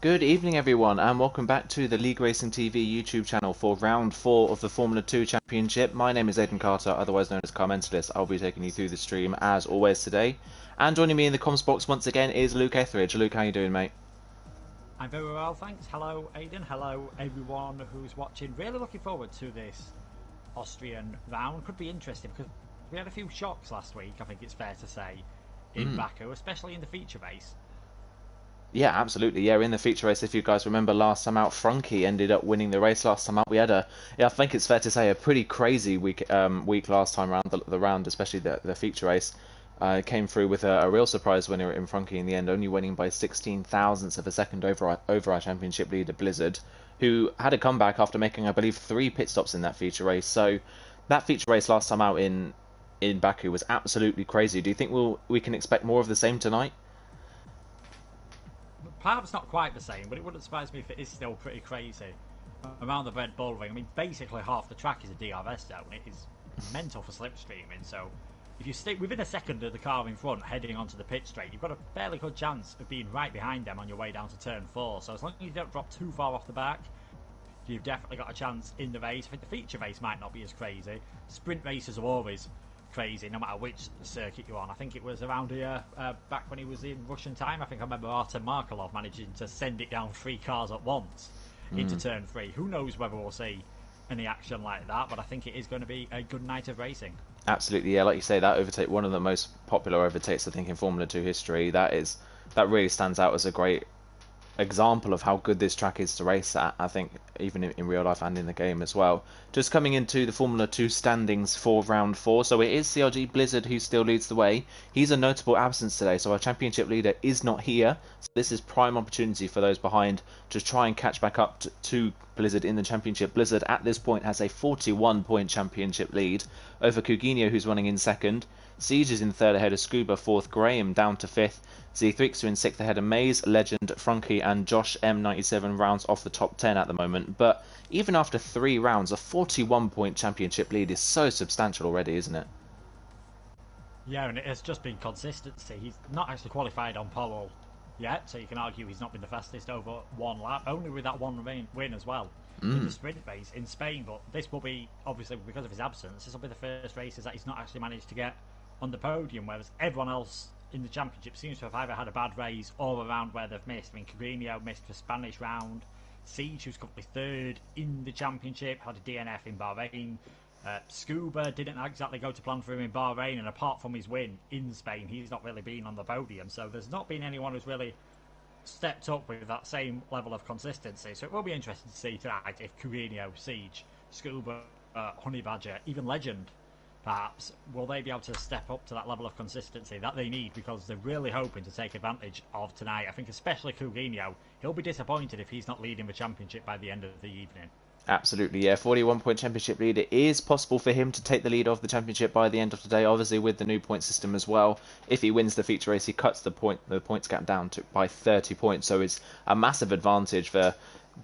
Good evening, everyone, and welcome back to the League Racing TV YouTube channel for round 4 of the Formula 2 Championship. My name is Aidan Carter, otherwise known as Carmentalist. I'll be taking you through the stream as always today. And joining me in the comms box once again is Luke Etheridge. Luke, how you doing, mate? I'm very well, thanks. Hello, Aidan. Hello, everyone who's watching. Really looking forward to this Austrian round. Could be interesting because we had a few shocks last week, I think it's fair to say, in Baku, especially in the feature race. Yeah, absolutely. Yeah, in the feature race, if you guys remember last time out, Frankie ended up winning the race last time out. We had I think it's fair to say, a pretty crazy week last time around the round, especially the feature race. Came through with a real surprise winner in Frankie in the end, only winning by 16 thousandths of a second over our championship leader Blizzard, who had a comeback after making, I believe, 3 pit stops in that feature race. So that feature race last time out in Baku was absolutely crazy. Do you think we can expect more of the same tonight? Perhaps not quite the same, but it wouldn't surprise me if it is still pretty crazy. Around the Red Bull Ring, I mean, basically half the track is a DRS zone. It is mental for slipstreaming, so if you stay within a second of the car in front heading onto the pit straight, you've got a fairly good chance of being right behind them on your way down to turn 4. So as long as you don't drop too far off the back, you've definitely got a chance in the race. I think the feature race might not be as crazy. Sprint races are always crazy, no matter which circuit you're on. I think it was around here back when he was in Russian time. I think I remember Artem Markelov managing to send it down 3 cars at once into turn 3. Who knows whether we'll see any action like that, but I think it is going to be a good night of racing. Absolutely, yeah. Like you say, that overtake, one of the most popular overtakes I think in Formula 2 history. That really stands out as a great example of how good this track is to race at, I think, even in real life and in the game as well. Just coming into the Formula 2 standings for round 4, so it is CRG Blizzard who still leads the way. He's a notable absence today, so our championship leader is not here, so this is prime opportunity for those behind to try and catch back up to Blizzard in the championship. Blizzard at this point has a 41-point championship lead over Coutinho, who's running in second. Siege is in third ahead of Scuba, fourth. Graham down to fifth. Z3 are in sixth ahead of Maze, Legend, Frankie, and Josh M97 rounds off the top 10 at the moment. But even after 3 rounds, a 41-point championship lead is so substantial already, isn't it? Yeah, and it has just been consistency. He's not actually qualified on pole yet, so you can argue he's not been the fastest over 1 lap, only with that 1 win as well in the sprint race in Spain. But this will be, obviously, because of his absence, this will be the first races that he's not actually managed to get on the podium, whereas everyone else in the championship seems to have either had a bad race or around where they've missed. I mean, Carino missed the Spanish round. Siege, who's currently third in the championship, had a DNF in Bahrain. Scuba didn't exactly go to plan for him in Bahrain, and apart from his win in Spain, he's not really been on the podium. So there's not been anyone who's really stepped up with that same level of consistency. So it will be interesting to see tonight if Carino, Siege, Scuba, Honey Badger, even Legend, perhaps, will they be able to step up to that level of consistency that they need, because they're really hoping to take advantage of tonight. I think especially Coutinho, he'll be disappointed if he's not leading the championship by the end of the evening. Absolutely, yeah. 41-point championship lead. It is possible for him to take the lead of the championship by the end of the day, obviously with the new point system as well. If he wins the feature race, he cuts the points gap down by 30 points, so it's a massive advantage for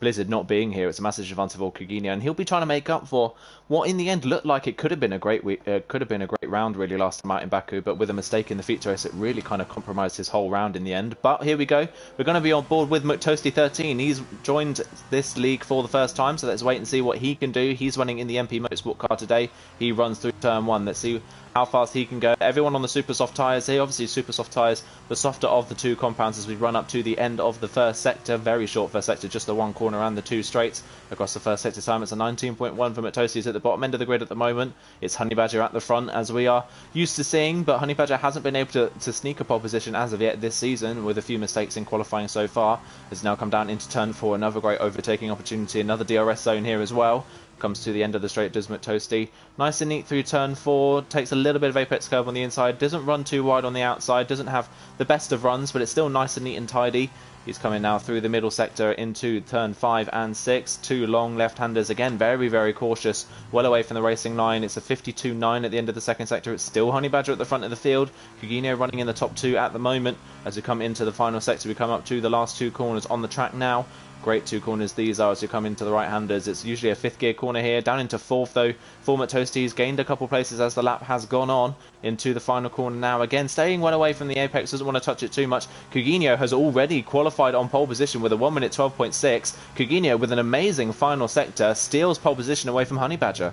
Blizzard not being here. It's a massive advantage for Coutinho, and he'll be trying to make up for what in the end looked like it could have been a great week, could have been a great round really last time out in Baku, but with a mistake in the feature race, it really kind of compromised his whole round in the end. But here we go. We're going to be on board with McToasty13. He's joined this league for the first time, so let's wait and see what he can do. He's running in the MP Motorsport car today. He runs through turn 1. Let's see how fast he can go. Everyone on the super soft tyres here. Obviously super soft tyres, the softer of the 2 compounds as we run up to the end of the first sector. Very short first sector, just the 1 corner and the 2 straights across the first sector time. It's a 19.1 for Matosi. Is at the bottom end of the grid at the moment. It's Honey Badger at the front, as we are used to seeing, but Honey Badger hasn't been able to sneak a pole position as of yet this season, with a few mistakes in qualifying so far. Has now come down into turn 4, another great overtaking opportunity, another DRS zone here as well. Comes to the end of the straight, does McToasty. Nice and neat through turn 4, takes a little bit of apex curve on the inside, doesn't run too wide on the outside, doesn't have the best of runs, but it's still nice and neat and tidy. He's coming now through the middle sector into turn 5 and 6. 2 long left-handers, again, very, very cautious, well away from the racing line. It's a 52.9 at the end of the second sector. It's still Honey Badger at the front of the field. Coutinho running in the top 2 at the moment. As we come into the final sector, we come up to the last 2 corners on the track now. Great two corners these are as you come into the right-handers. It's usually a 5th gear corner here. Down into 4th though. Format Toasties gained a couple places as the lap has gone on. Into the final corner now. Again, staying well away from the apex. Doesn't want to touch it too much. Coutinho has already qualified on pole position with a 1 minute 12.6. Coutinho with an amazing final sector. Steals pole position away from Honey Badger.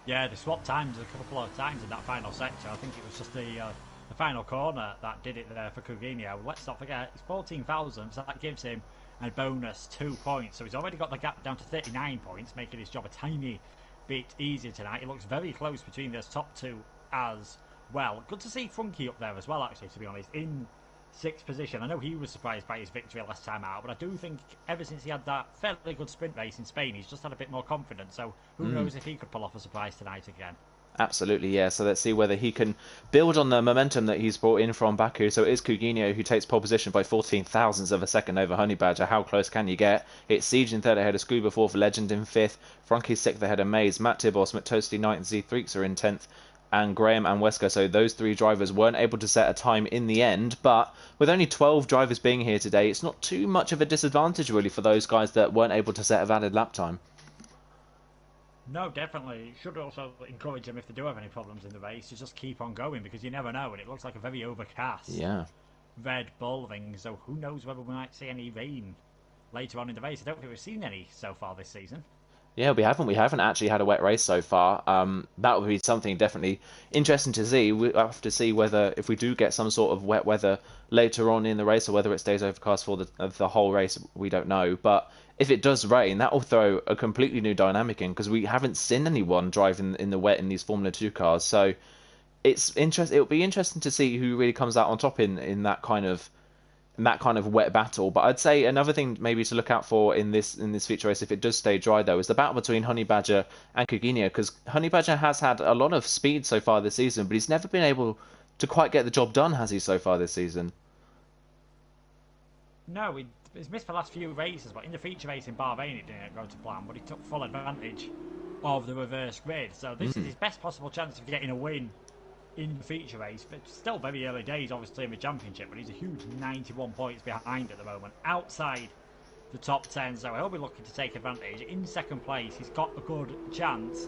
Yeah, they swapped times a couple of times in that final sector. I think it was just the final corner that did it there for Coutinho. Let's not forget, it's 14,000, so that gives him a bonus 2 points. So he's already got the gap down to 39 points, making his job a tiny bit easier tonight. It looks very close between those top two as well. Good to see Funky up there as well, actually, to be honest, in 6th position. I know he was surprised by his victory last time out, but I do think ever since he had that fairly good sprint race in Spain, he's just had a bit more confidence. So who knows if he could pull off a surprise tonight again. Absolutely, yeah. So let's see whether he can build on the momentum that he's brought in from Baku. So it is Coutinho who takes pole position by 14 thousandths of a second over Honey Badger. How close can you get? It's Siege in 3rd ahead of Scuba 4th, Legend in 5th, Frankie 6th ahead of Maze, Matt Tibos, McToasty 9th, and Z3 are in 10th. And Graham and Wesker, so those 3 drivers weren't able to set a time in the end, but with only 12 drivers being here today, it's not too much of a disadvantage really for those guys that weren't able to set a valid lap time. No, definitely. Should also encourage them if they do have any problems in the race to just keep on going, because you never know, and it looks like a very overcast Red Bull thing, so who knows whether we might see any rain later on in the race. I don't think we've seen any so far this season. Yeah, we haven't actually had a wet race so far. That would be something definitely interesting to see. We have to see whether if we do get some sort of wet weather later on in the race, or whether it stays overcast for the whole race. We don't know. But if it does rain, that will throw a completely new dynamic in, because we haven't seen anyone driving in the wet in these Formula 2 cars. So it'll be interesting to see who really comes out on top in that kind of wet battle. But I'd say another thing maybe to look out for in this feature race, if it does stay dry though, is the battle between Honey Badger and Coutinho, because Honey Badger has had a lot of speed so far this season, but he's never been able to quite get the job done, has he, so far this season? No, he's missed the last few races, but in the feature race in Bahrain it didn't go to plan, but he took full advantage of the reverse grid. So this is his best possible chance of getting a win in the feature race, but still very early days obviously in the championship, but he's a huge 91 points behind at the moment, outside the top 10, so he'll be looking to take advantage. In 2nd place, he's got a good chance.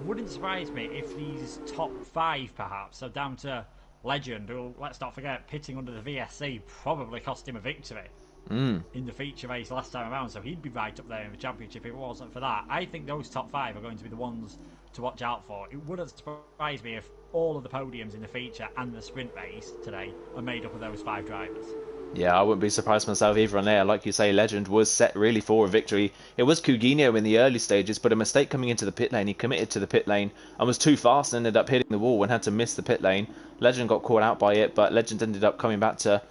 Wouldn't surprise me if he's top 5 perhaps, so down to Legend, who, let's not forget, pitting under the VSC probably cost him a victory in the feature race last time around, so he'd be right up there in the championship if it wasn't for that. I think those top 5 are going to be the ones to watch out for. It wouldn't surprise me if all of the podiums in the feature and the sprint race today are made up of those 5 drivers. Yeah, I wouldn't be surprised myself either on there. Like you say, Legend was set really for a victory. It was Coutinho in the early stages, but a mistake coming into the pit lane. He committed to the pit lane and was too fast and ended up hitting the wall and had to miss the pit lane. Legend got caught out by it, but Legend ended up coming back to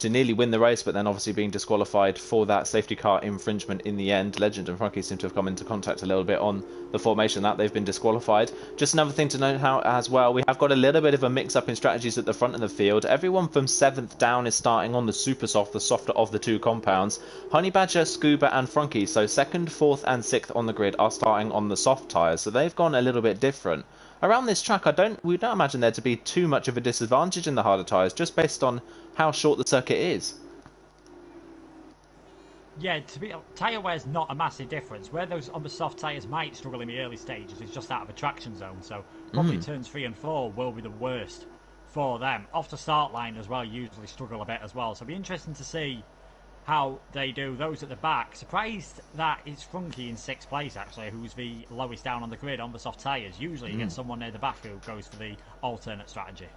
nearly win the race, but then obviously being disqualified for that safety car infringement in the end. Legend and Frankie seem to have come into contact a little bit on the formation that they've been disqualified. Just another thing to note how as well, we have got a little bit of a mix-up in strategies at the front of the field. Everyone from 7th down is starting on the super soft, the softer of the 2 compounds. Honey Badger, Scuba and Frankie, so 2nd, 4th and 6th on the grid are starting on the soft tyres, so they've gone a little bit different. Around this track, we don't imagine there to be too much of a disadvantage in the harder tyres, just based on how short the circuit is. Yeah, tyre wear's not a massive difference. Where those on the soft tyres might struggle in the early stages is just out of a traction zone, so probably turns 3 and 4 will be the worst for them. Off the start line as well, usually struggle a bit as well, so it'll be interesting to see how they do. Those at the back, surprised that it's Funky in 6th place actually, who's the lowest down on the grid on the soft tyres. Usually you get someone near the back who goes for the alternate strategy.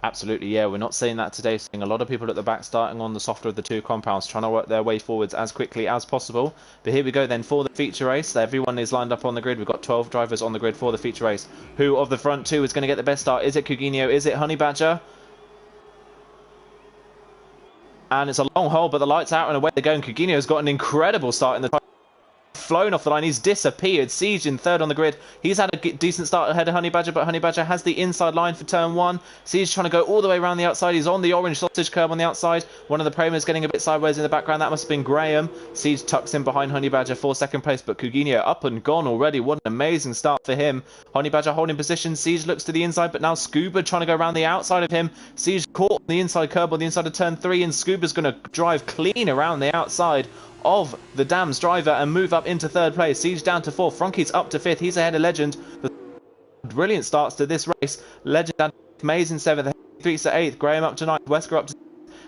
Absolutely, yeah, we're not seeing that today. Seeing a lot of people at the back starting on the softer of the 2 compounds, trying to work their way forwards as quickly as possible. But here we go then for the feature race. Everyone is lined up on the grid. We've got 12 drivers on the grid for the feature race. Who of the front 2 is going to get the best start? Is it Coutinho? Is it Honey Badger? And it's a long hole, but the light's out and away they go. And Coutinho's got an incredible start in the flown off the line. He's disappeared. Siege in 3rd on the grid. He's had a decent start ahead of Honey Badger, but Honey Badger has the inside line for turn 1. Siege trying to go all the way around the outside. He's on the orange sausage curb on the outside. One of the Promos getting a bit sideways in the background. That must have been Graham. Siege tucks in behind Honey Badger for 2nd place, but Coutinho up and gone already. What an amazing start for him. Honey Badger holding position. Siege looks to the inside, but now Scuba trying to go around the outside of him. Siege caught on the inside curb on the inside of turn 3, and Scuba's going to drive clean around the outside of the Dams driver and move up into third place. Siege down to fourth. Franky's up to fifth. He's ahead of Legend. Brilliant starts to this race. Legend and Mays in seventh. Threeks at eighth. Graham up to ninth. Wesker up to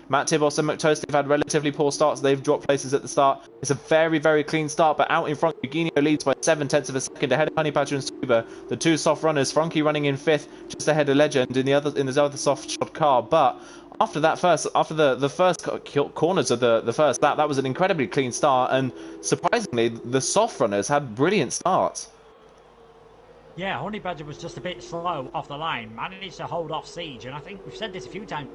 Matt Tibos and McToast have had relatively poor starts. They've dropped places at the start. It's a very, very clean start, but out in front, Eugenio leads by 7/10 of a second ahead of Honey Badger and Scuba, the two soft runners. Frankie running in fifth, just ahead of Legend in this other soft shod car. But after the first corners of the first lap, that was an incredibly clean start, and surprisingly, the soft runners had brilliant starts. Yeah, Honey Badger was just a bit slow off the line, managed to hold off Siege, and I think we've said this a few times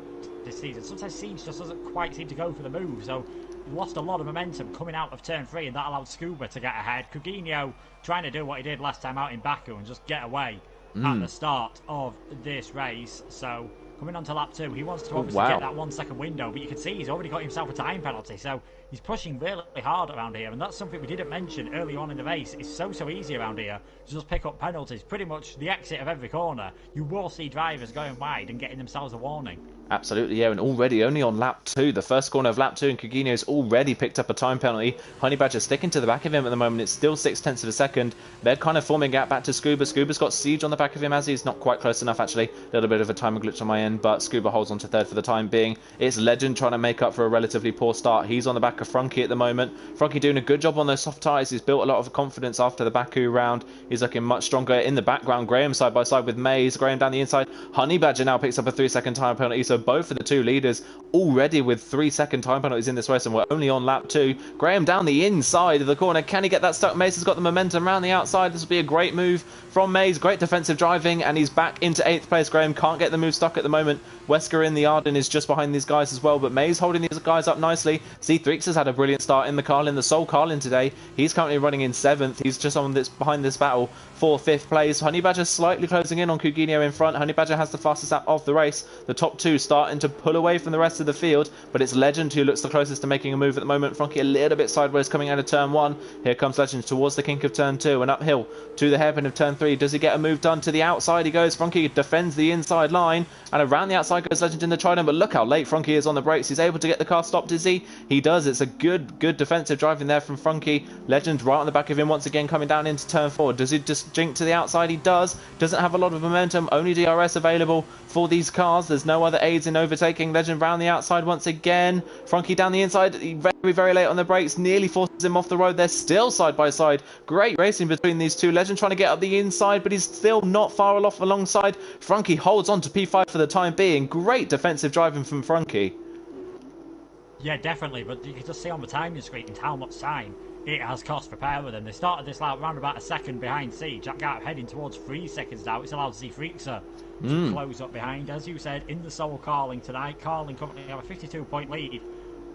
this season, sometimes Siege just doesn't quite seem to go for the move, so he lost a lot of momentum coming out of turn 3, and that allowed Scuba to get ahead. Coutinho trying to do what he did last time out in Baku and just get away at the start of this race, so coming on to lap 2, he wants to obviously get that 1 second window, but you can see he's already got himself a time penalty, so he's pushing really hard around here, and that's something we didn't mention early on in the race. It's so easy around here to just pick up penalties. Pretty much the exit of every corner, you will see drivers going wide and getting themselves a warning. Absolutely, yeah, and already only on lap 2, the first corner of lap 2, and Coutinho's already picked up a time penalty. Honey Badger sticking to the back of him at the moment. It's still 6/10 of a second. They're kind of forming a gap back to Scuba. Scuba's got Siege on the back of him as he's not quite close enough, actually. A little bit of a timing glitch on my end, but Scuba holds on to third for the time being. It's Legend trying to make up for a relatively poor start. He's on the back of Frankie at the moment. Frankie doing a good job on those soft tyres. He's built a lot of confidence after the Baku round. He's looking much stronger in the background. Graham side by side with Mays. Graham down the inside. Honey Badger now picks up a 3-second time penalty, so both of the two leaders already with 3-second time penalties in this race, and we're only on lap 2. Graham down the inside of the corner. Can he get that stuck? Mays has got the momentum around the outside. This will be a great move from Mays. Great defensive driving, and he's back into 8th place. Graham can't get the move stuck at the moment. Wesker in the Arden is just behind these guys as well, but Mays holding these guys up nicely. C3X has had a brilliant start in the Carlin, the sole Carlin today. He's currently running in 7th. He's just on this behind this battle for 5th place. Honey Badger slightly closing in on Coutinho in front. Honey Badger has the fastest lap of the race. The top two starting to pull away from the rest of the field, but it's Legend who looks the closest to making a move at the moment. Frankie a little bit sideways coming out of turn 1. Here comes Legend towards the kink of turn 2 and uphill to the hairpin of turn 3. Does he get a move done? To the outside he goes. Frankie defends the inside line, and around the outside goes Legend in the Trident, but look how late Frankie is on the brakes. He's able to get the car stopped, is he? He does. It's a good defensive driving there from Frankie. Legend right on the back of him once again coming down into turn 4. Does he just jink to the outside? He does. Doesn't have a lot of momentum. Only DRS available for these cars. There's no other aids in overtaking. Legend round the outside once again. Frankie down the inside. Very late on the brakes. Nearly forces him off the road. They're still side by side. Great racing between these two. Legend trying to get up the inside, but he's still not far off alongside. Frankie holds on to P5 for the time being. Great defensive driving from Frankie. Yeah, definitely, but you can just see on the timing screen how much time it has cost for pair with them. They started this lap around about a second behind Siege. That gap heading towards 3 seconds now. It's allowed Z-Freakser to close up behind. As you said, in the sole Carling tonight, Carling currently have a 52-point lead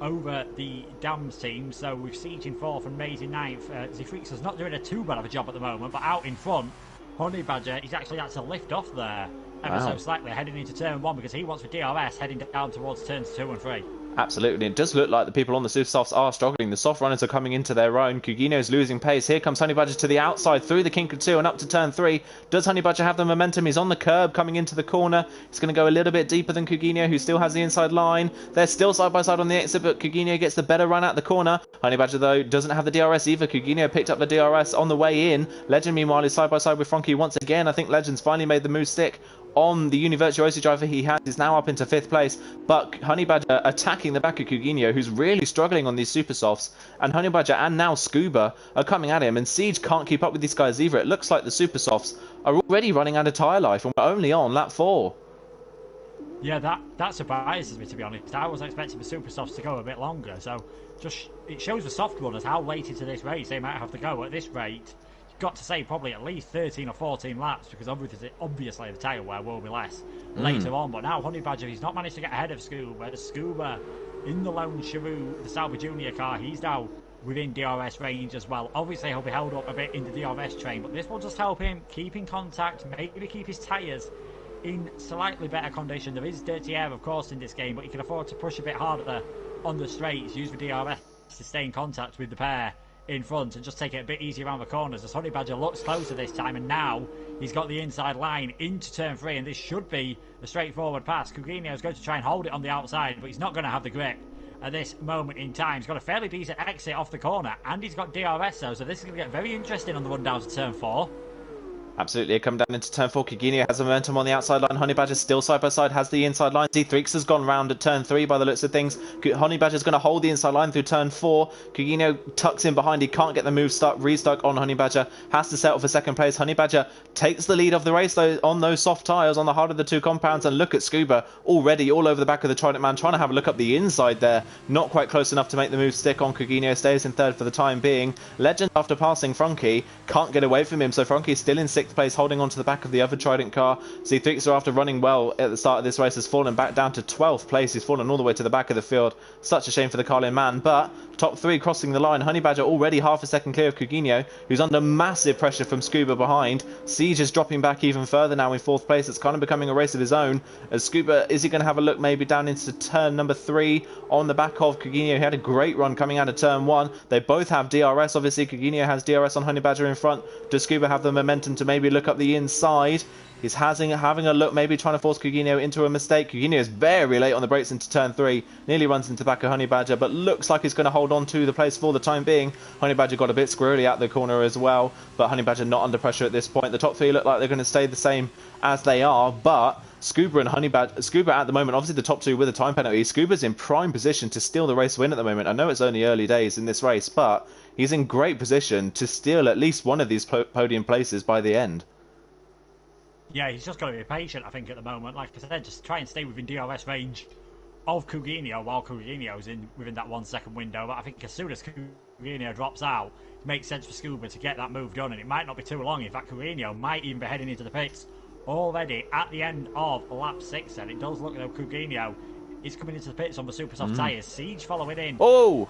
over the Dams team. So with Siege in 4th and Mays in 9th, Z-Freakser's not doing a too bad of a job at the moment, but out in front, Honey Badger, he's actually had to lift off there ever so slightly heading into turn 1 because he wants for DRS heading down towards turns 2 and 3. Absolutely. It does look like the people on the super softs are struggling. The soft runners are coming into their own. Coutinho's losing pace. Here comes Honey Badger to the outside through the kink of 2 and up to turn 3. Does Honey Badger have the momentum? He's on the curb coming into the corner. He's going to go a little bit deeper than Coutinho, who still has the inside line. They're still side by side on the exit, but Coutinho gets the better run out the corner. Honey Badger, though, doesn't have the DRS either. Coutinho picked up the DRS on the way in. Legend, meanwhile, is side by side with Frankie once again. I think Legend's finally made the move stick on the Univirtuosi driver he has. Is now up into 5th place, but Honey Badger attacking the back of Coutinho, who's really struggling on these super softs, and Honey Badger and now Scuba are coming at him, and Siege can't keep up with these guys either. It looks like the super softs are already running out of tyre life, and we're only on lap 4. Yeah, that surprises me, to be honest. I was expecting the super softs to go a bit longer, so just it shows the soft runners how late into this race they might have to go. At this rate, got to say probably at least 13 or 14 laps, because obviously the tyre wear will be less later on. But now Honey Badger, he's not managed to get ahead of Scuba. Scuba in the lone Chiru, the Sauber Junior car, he's now within DRS range as well. Obviously he'll be held up a bit in the DRS train, but this will just help him keep in contact, maybe keep his tyres in slightly better condition. There is dirty air of course in this game, but he can afford to push a bit harder on the straights, use the DRS to stay in contact with the pair in front and just take it a bit easier around the corners, as Honey Badger looks closer this time, and now he's got the inside line into turn 3, and this should be a straightforward pass. Coutinho is going to try and hold it on the outside, but he's not going to have the grip at this moment in time. He's got a fairly decent exit off the corner, and he's got DRS though, so this is going to get very interesting on the run down to turn 4. Absolutely, come down into turn 4. Kugino has momentum on the outside line. Honey Badger still side by side, has the inside line. Z3X has gone round at turn 3 by the looks of things. Honey Badger's going to hold the inside line through turn 4. Kugino tucks in behind. He can't get the move restuck on Honey Badger. Has to settle for second place. Honey Badger takes the lead of the race though on those soft tyres on the hard of the two compounds. And look at Scuba already all over the back of the Trident Man, trying to have a look up the inside there. Not quite close enough to make the move stick on. Kugino stays in third for the time being. Legend, after passing Frankie, can't get away from him. So Frankie's still in 6th place, holding on to the back of the other Trident car. Z3X, after running well at the start of this race, has fallen back down to 12th place. He's fallen all the way to the back of the field. Such a shame for the Carlin man, but top 3 crossing the line. Honey Badger already half a second clear of Kugino, who's under massive pressure from Scuba behind. Siege is dropping back even further now in 4th place. It's kind of becoming a race of his own. As Scuba, is he going to have a look maybe down into turn number 3 on the back of Kugino? He had a great run coming out of turn 1. They both have DRS. Obviously, Kugino has DRS on Honey Badger in front. Does Scuba have the momentum to maybe look up the inside? He's having a look, maybe trying to force Kugino into a mistake. Kugino is very late on the brakes into turn 3. Nearly runs into the back of Honey Badger, but looks like he's going to hold on to the place for the time being. Honey Badger got a bit squirrely out the corner as well, but Honey Badger not under pressure at this point. The top 3 look like they're going to stay the same as they are, but Scuba and Honey Badger, Scuba at the moment, obviously the top 2 with a time penalty. Scuba's in prime position to steal the race win at the moment. I know it's only early days in this race, but he's in great position to steal at least one of these podium places by the end. Yeah, he's just got to be patient, I think, at the moment. Like I said, just try and stay within DRS range of Kugino while Kugino's within that 1 second window. But I think as soon as Kugino drops out, it makes sense for Scuba to get that move done. And it might not be too long. In fact, Kugino might even be heading into the pits already at the end of lap 6. And it does look like Kugino is coming into the pits on the super soft tyres. Siege following in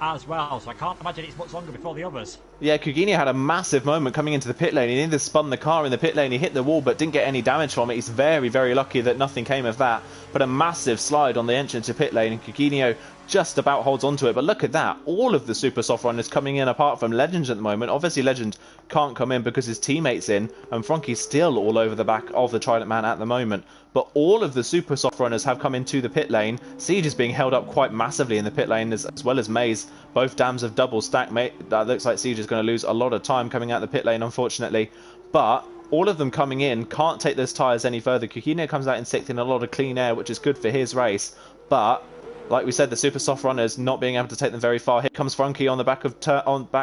as well. So I can't imagine it's much longer before the others. Yeah, Kugino had a massive moment coming into the pit lane. He nearly spun the car in the pit lane. He hit the wall but didn't get any damage from it. He's very, very lucky that nothing came of that. But a massive slide on the entrance to pit lane, and Kugino just about holds on to it. But look at that. All of the super soft runners coming in apart from Legend at the moment. Obviously, Legend can't come in because his teammate's in, and Frankie's still all over the back of the Trident Man at the moment. But all of the super soft runners have come into the pit lane. Siege is being held up quite massively in the pit lane, as well as Maze. Both dams have double stacked. That looks like Siege is going to lose a lot of time coming out the pit lane, unfortunately. But all of them coming in can't take those tyres any further. Kugino comes out in 6th in a lot of clean air, which is good for his race. But like we said, the super soft runners not being able to take them very far. Here comes Frankie on the back of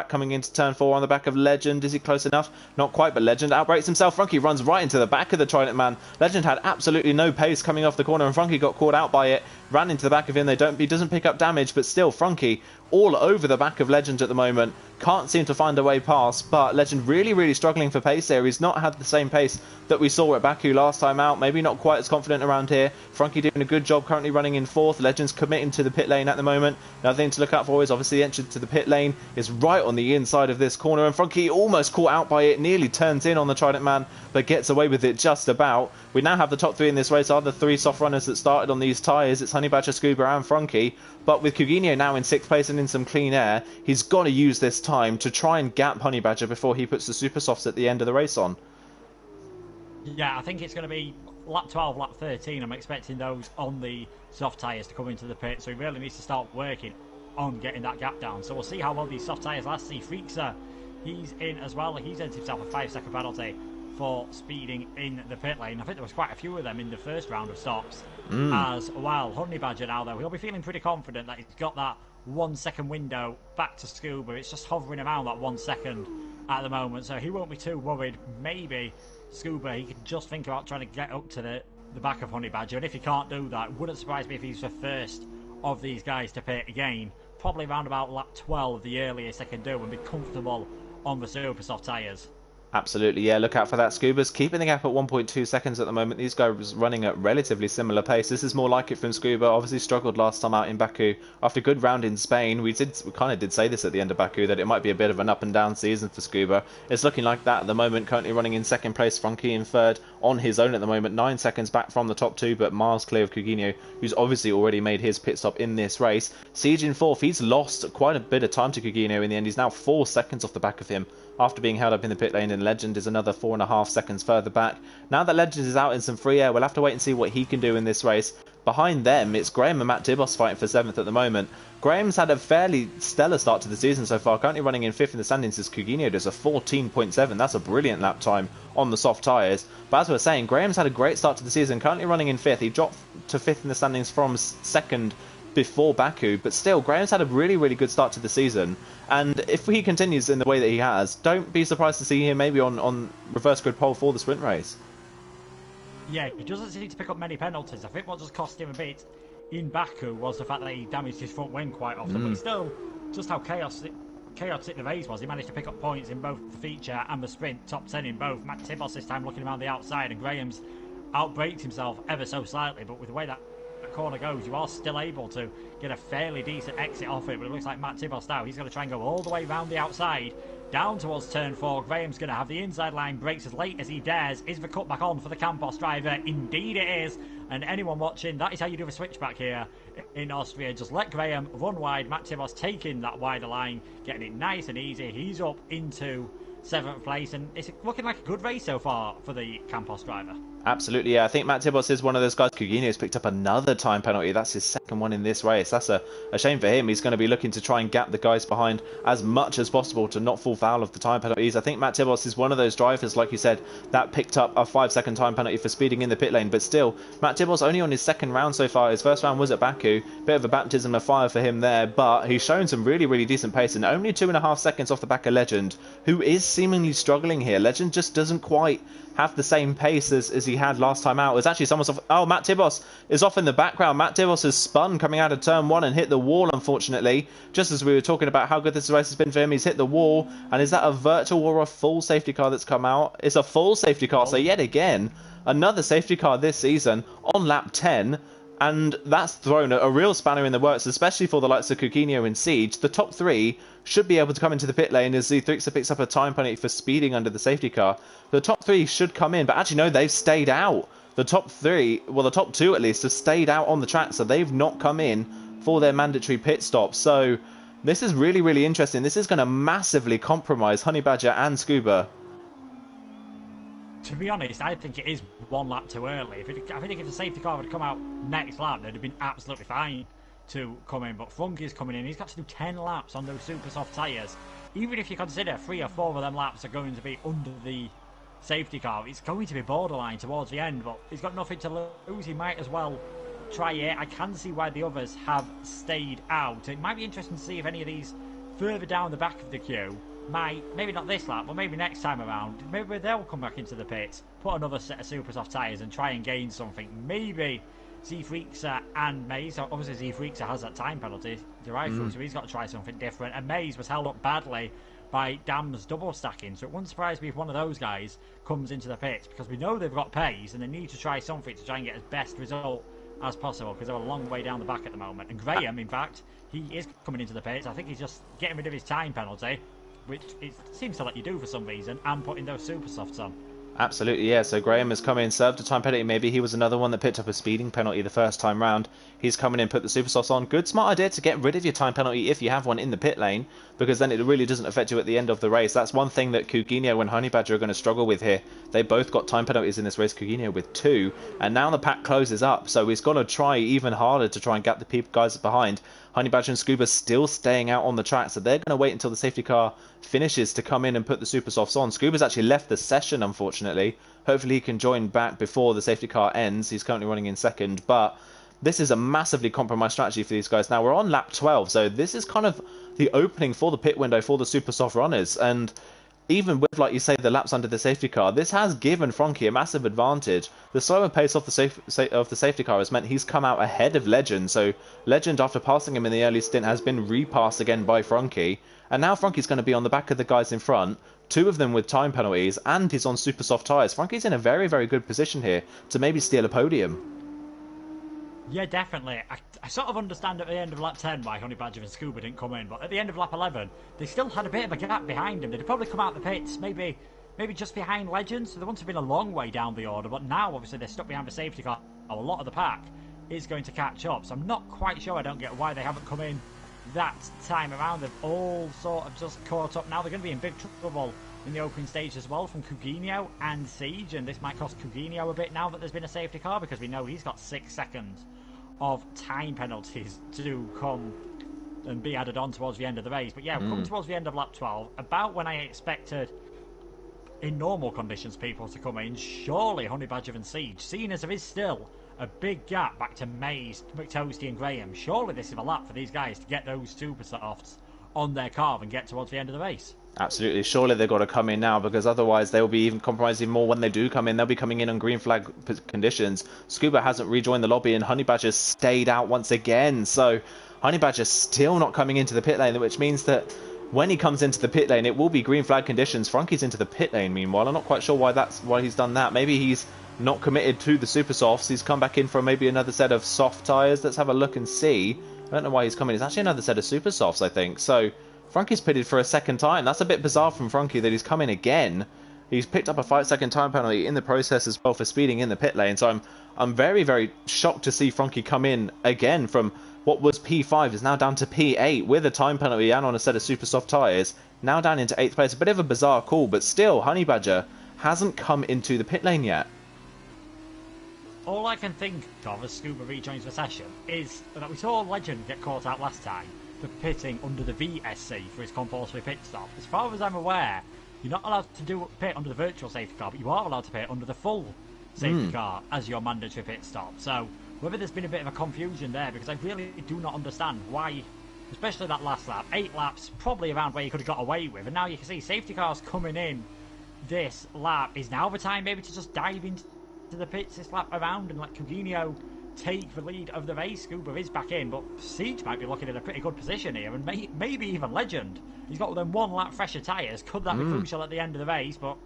coming into turn 4 on the back of Legend. Is he close enough? Not quite, but Legend outbrakes himself. Frankie runs right into the back of the Trident Man. Legend had absolutely no pace coming off the corner, and Frankie got caught out by it. Ran into the back of him. He doesn't pick up damage, but still Frankie all over the back of Legend at the moment. Can't seem to find a way past, but Legend really struggling for pace there. He's not had the same pace that we saw at Baku last time out. Maybe not quite as confident around here. Frankie doing a good job, currently running in 4th. Legend's committing to the pit lane at the moment. Another thing to look out for is obviously the entrance to the pit lane is right on the inside of this corner, and Frankie almost caught out by it, nearly turns in on the Trident Man, but gets away with it just about. We now have the top 3 in this race are the 3 soft runners that started on these tyres. It's Honey Badger, Scuba and Frankie. But with Kugino now in 6th place and in some clean air, he's got to use this time to try and gap Honey Badger before he puts the super softs at the end of the race on. Yeah, I think it's going to be lap 12, lap 13. I'm expecting those on the soft tyres to come into the pit, so he really needs to start working on getting that gap down. So we'll see how well these soft tyres last. See Freakser, he's in as well. He's entered himself a 5-second penalty for speeding in the pit lane. I think there was quite a few of them in the first round of stops as well. Honey Badger now, though, he'll be feeling pretty confident that he's got that 1 second window back to Scuba. It's just hovering around that 1 second at the moment, so he won't be too worried. Maybe Scuba, he could just think about trying to get up to the back of Honey Badger, and if he can't do that, it wouldn't surprise me if he's the first of these guys to pit again. Probably around about lap 12, the earliest they can do, and be comfortable on the super soft tyres. Absolutely, yeah, look out for that. Scuba's keeping the gap at 1.2 seconds at the moment. These guys running at relatively similar pace. This is more like it from Scuba. Obviously struggled last time out in Baku. After a good round in Spain, we kind of did say this at the end of Baku, that it might be a bit of an up and down season for Scuba. It's looking like that at the moment, currently running in 2nd place. Frankie in 3rd on his own at the moment, 9 seconds back from the top 2, but miles clear of Kugino, who's obviously already made his pit stop in this race. Siege in 4th, he's lost quite a bit of time to Kugino in the end. He's now 4 seconds off the back of him. after being held up in the pit lane, and Legend is another 4.5 seconds further back. Now that Legend is out in some free air, we'll have to wait and see what he can do in this race. Behind them, it's Graham and Matt Tibos fighting for 7th at the moment. Graham's had a fairly stellar start to the season so far, currently running in 5th in the standings as Coutinho does a 14.7. That's a brilliant lap time on the soft tyres. But as we were saying, Graham's had a great start to the season, currently running in 5th. He dropped to 5th in the standings from 2nd before Baku, but still, Graham's had a really, really good start to the season. And if he continues in the way that he has, don't be surprised to see him maybe on reverse grid pole for the sprint race. Yeah, he doesn't seem to pick up many penalties. I think what just cost him a bit in Baku was the fact that he damaged his front wing quite often, but still, just how chaotic the race was. He managed to pick up points in both the feature and the sprint, top 10 in both. Matt Tibos this time looking around the outside, and Graham's outbraked himself ever so slightly, but with the way that corner goes, you are still able to get a fairly decent exit off it. But it looks like Matt Tibos now, he's going to try and go all the way around the outside down towards turn 4. Graham's going to have the inside line, brakes as late as he dares. Is the cut back on for the Campos driver? Indeed it is. And anyone watching, that is how you do a switchback here in Austria. Just let Graham run wide. Matt Tibos taking that wider line, getting it nice and easy. He's up into 7th place, and it's looking like a good race so far for the Campos driver. Absolutely, yeah. I think Matt Tibos is one of those guys. Coutinho's picked up another time penalty. That's his 2nd one in this race. That's a shame for him. He's going to be looking to try and gap the guys behind as much as possible to not fall foul of the time penalties. I think Matt Tibos is one of those drivers, like you said, that picked up a 5-second time penalty for speeding in the pit lane. But still, Matt Tibos only on his 2nd round so far. His 1st round was at Baku. Bit of a baptism of fire for him there, but he's shown some really, really decent pace, and only 2.5 seconds off the back of Legend, who is seemingly struggling here. Legend just doesn't quite have the same pace as he had last time out. It's actually someone's off. Oh, Matt Tibos is off in the background. Matt Tibos has spun coming out of turn 1 and hit the wall, unfortunately. Just as we were talking about how good this race has been for him, he's hit the wall. And is that a virtual or a full safety car that's come out? It's a full safety car. So yet again, another safety car this season on lap 10. And that's thrown a real spanner in the works, especially for the likes of Coutinho and Siege. The top 3 should be able to come into the pit lane as Z3 picks up a time penalty for speeding under the safety car. The top 3 should come in, but actually no, they've stayed out. The top 3, well the top 2 at least, have stayed out on the track, so they've not come in for their mandatory pit stop. So this is really, really interesting. This is going to massively compromise Honey Badger and Scuba. To be honest, I think it is one lap too early. I think if the safety car had come out next lap, they'd have been absolutely fine to come in. But Funky's coming in. He's got to do 10 laps on those super soft tyres. Even if you consider 3 or 4 of them laps are going to be under the safety car, it's going to be borderline towards the end. But he's got nothing to lose. He might as well try it. I can see why the others have stayed out. It might be interesting to see if any of these further down the back of the queue might, maybe not this lap, but maybe next time around, maybe they'll come back into the pits, put another set of super soft tyres and try and gain something. Maybe Z-Freakser and Maze, obviously Z-Freakser has that time penalty derived from, so he's got to try something different. And Maze was held up badly by Dam's double stacking, so it wouldn't surprise me if one of those guys comes into the pits, because we know they've got pace and they need to try something to try and get as best result as possible, because they're a long way down the back at the moment. And Graham, in fact, he is coming into the pits. I think he's just getting rid of his time penalty, which it seems to let you do for some reason, and putting those super softs on. Absolutely, yeah. So Graham has come in, served a time penalty. Maybe he was another one that picked up a speeding penalty the first time round. He's coming in, put the super softs on. Good, smart idea to get rid of your time penalty if you have one in the pit lane, because then it really doesn't affect you at the end of the race. That's one thing that Coutinho and Honey Badger are going to struggle with here. They both got time penalties in this race, Coutinho with 2, and now the pack closes up, so he's got to try even harder to try and gap the guys behind. Honey Badger and Scuba still staying out on the track, so they're going to wait until the safety car finishes to come in and put the super softs on. Scuba's actually left the session, unfortunately. Hopefully he can join back before the safety car ends. He's currently running in 2nd, but this is a massively compromised strategy for these guys. Now we're on lap 12, so this is kind of the opening for the pit window for the super soft runners, and even with, like you say, the laps under the safety car, this has given Frankie a massive advantage. The slower pace of the safety car has meant he's come out ahead of Legend. So Legend, after passing him in the early stint, has been repassed again by Frankie. And now Frankie's going to be on the back of the guys in front, 2 of them with time penalties, and he's on super soft tyres. Frankie's in a very, very good position here to maybe steal a podium. Yeah, definitely. I sort of understand at the end of lap 10 why Honey Badger and Scuba didn't come in, but at the end of lap 11, they still had a bit of a gap behind them. They'd probably come out the pits, maybe just behind Legend, so they wouldn't have been a long way down the order, but now obviously they're stuck behind the safety car. A lot of the pack is going to catch up, so I'm not quite sure, I don't get why they haven't come in that time around. They've all sort of just caught up now. They're going to be in big trouble in the opening stage as well from Coutinho and Siege, and this might cost Coutinho a bit now that there's been a safety car, because we know he's got 6 seconds of time penalties to come and be added on towards the end of the race. But yeah, coming towards the end of lap 12, about when I expected in normal conditions people to come in, surely Honey Badger and Siege, seeing as there is still a big gap back to Mays, McToasty and Graham, surely this is a lap for these guys to get those super softs on their car and get towards the end of the race. Absolutely. Surely they've got to come in now, because otherwise they'll be even compromising more when they do come in. They'll be coming in on green flag conditions. Scuba hasn't rejoined the lobby and Honey Badger stayed out once again. So Honey Badger still not coming into the pit lane, which means that when he comes into the pit lane, it will be green flag conditions. Frankie's into the pit lane meanwhile. I'm not quite sure why he's done that. Maybe he's not committed to the super softs. He's come back in for maybe another set of soft tyres. Let's have a look and see. I don't know why he's coming. It's actually another set of super softs, I think. So Frankie's pitted for a second time. That's a bit bizarre from Frankie that he's come in again. He's picked up a 5-second time penalty in the process as well for speeding in the pit lane. So I'm very, very shocked to see Frankie come in again from what was P5 is now down to P8 with a time penalty and on a set of super soft tyres. Now down into 8th place. A bit of a bizarre call, but still Honey Badger hasn't come into the pit lane yet. All I can think of as Scuba rejoins the session is that we saw Legend get caught out last time for pitting under the VSC for his compulsory pit stop. As far as I'm aware, you're not allowed to pit under the virtual safety car, but you are allowed to pit under the full safety car as your mandatory pit stop. So whether there's been a bit of a confusion there, because I really do not understand why, especially that last lap, 8 laps, probably around where you could have got away with, and now you can see safety cars coming in this lap. Is now the time maybe to just dive into the pits this lap around and let Coutinho take the lead of the race? Scuba is back in, but Siege might be looking in a pretty good position here, and maybe even Legend. He's got them 1 lap fresher tyres. Could that be crucial at the end of the race? But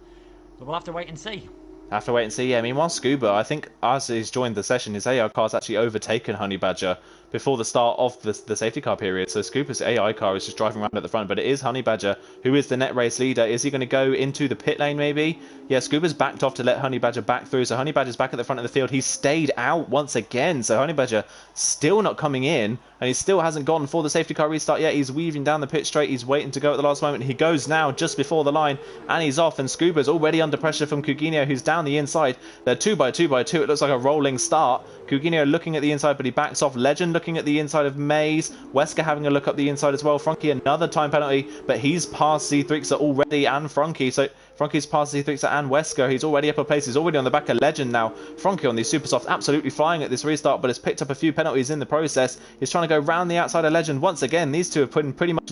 we'll have to wait and see. Have to wait and see. Yeah, I mean, while Scuba, I think as he's joined the session, his AI car's actually overtaken Honey Badger before the start of the safety car period. So Scuba's AI car is just driving around at the front, but it is Honey Badger who is the net race leader. Is he going to go into the pit lane maybe? Yeah, Scuba's backed off to let Honey Badger back through. So Honey Badger's back at the front of the field. He's stayed out once again. So Honey Badger still not coming in, and he still hasn't gone for the safety car restart yet. He's weaving down the pit straight. He's waiting to go at the last moment. He goes now just before the line, and he's off. And Scuba's already under pressure from Coutinho, who's down the inside. They're 2x2x2. It looks like a rolling start. Coutinho looking at the inside, but he backs off. Legend looking at the inside of Mays. Wesker having a look up the inside as well. Frankie, another time penalty, but he's past Z3 already and Frankie. So Frankie's past Z3 and Wesker. He's already up a place. He's already on the back of Legend now. Frankie on these super softs, absolutely flying at this restart, but has picked up a few penalties in the process. He's trying to go round the outside of Legend once again. These two have put in pretty much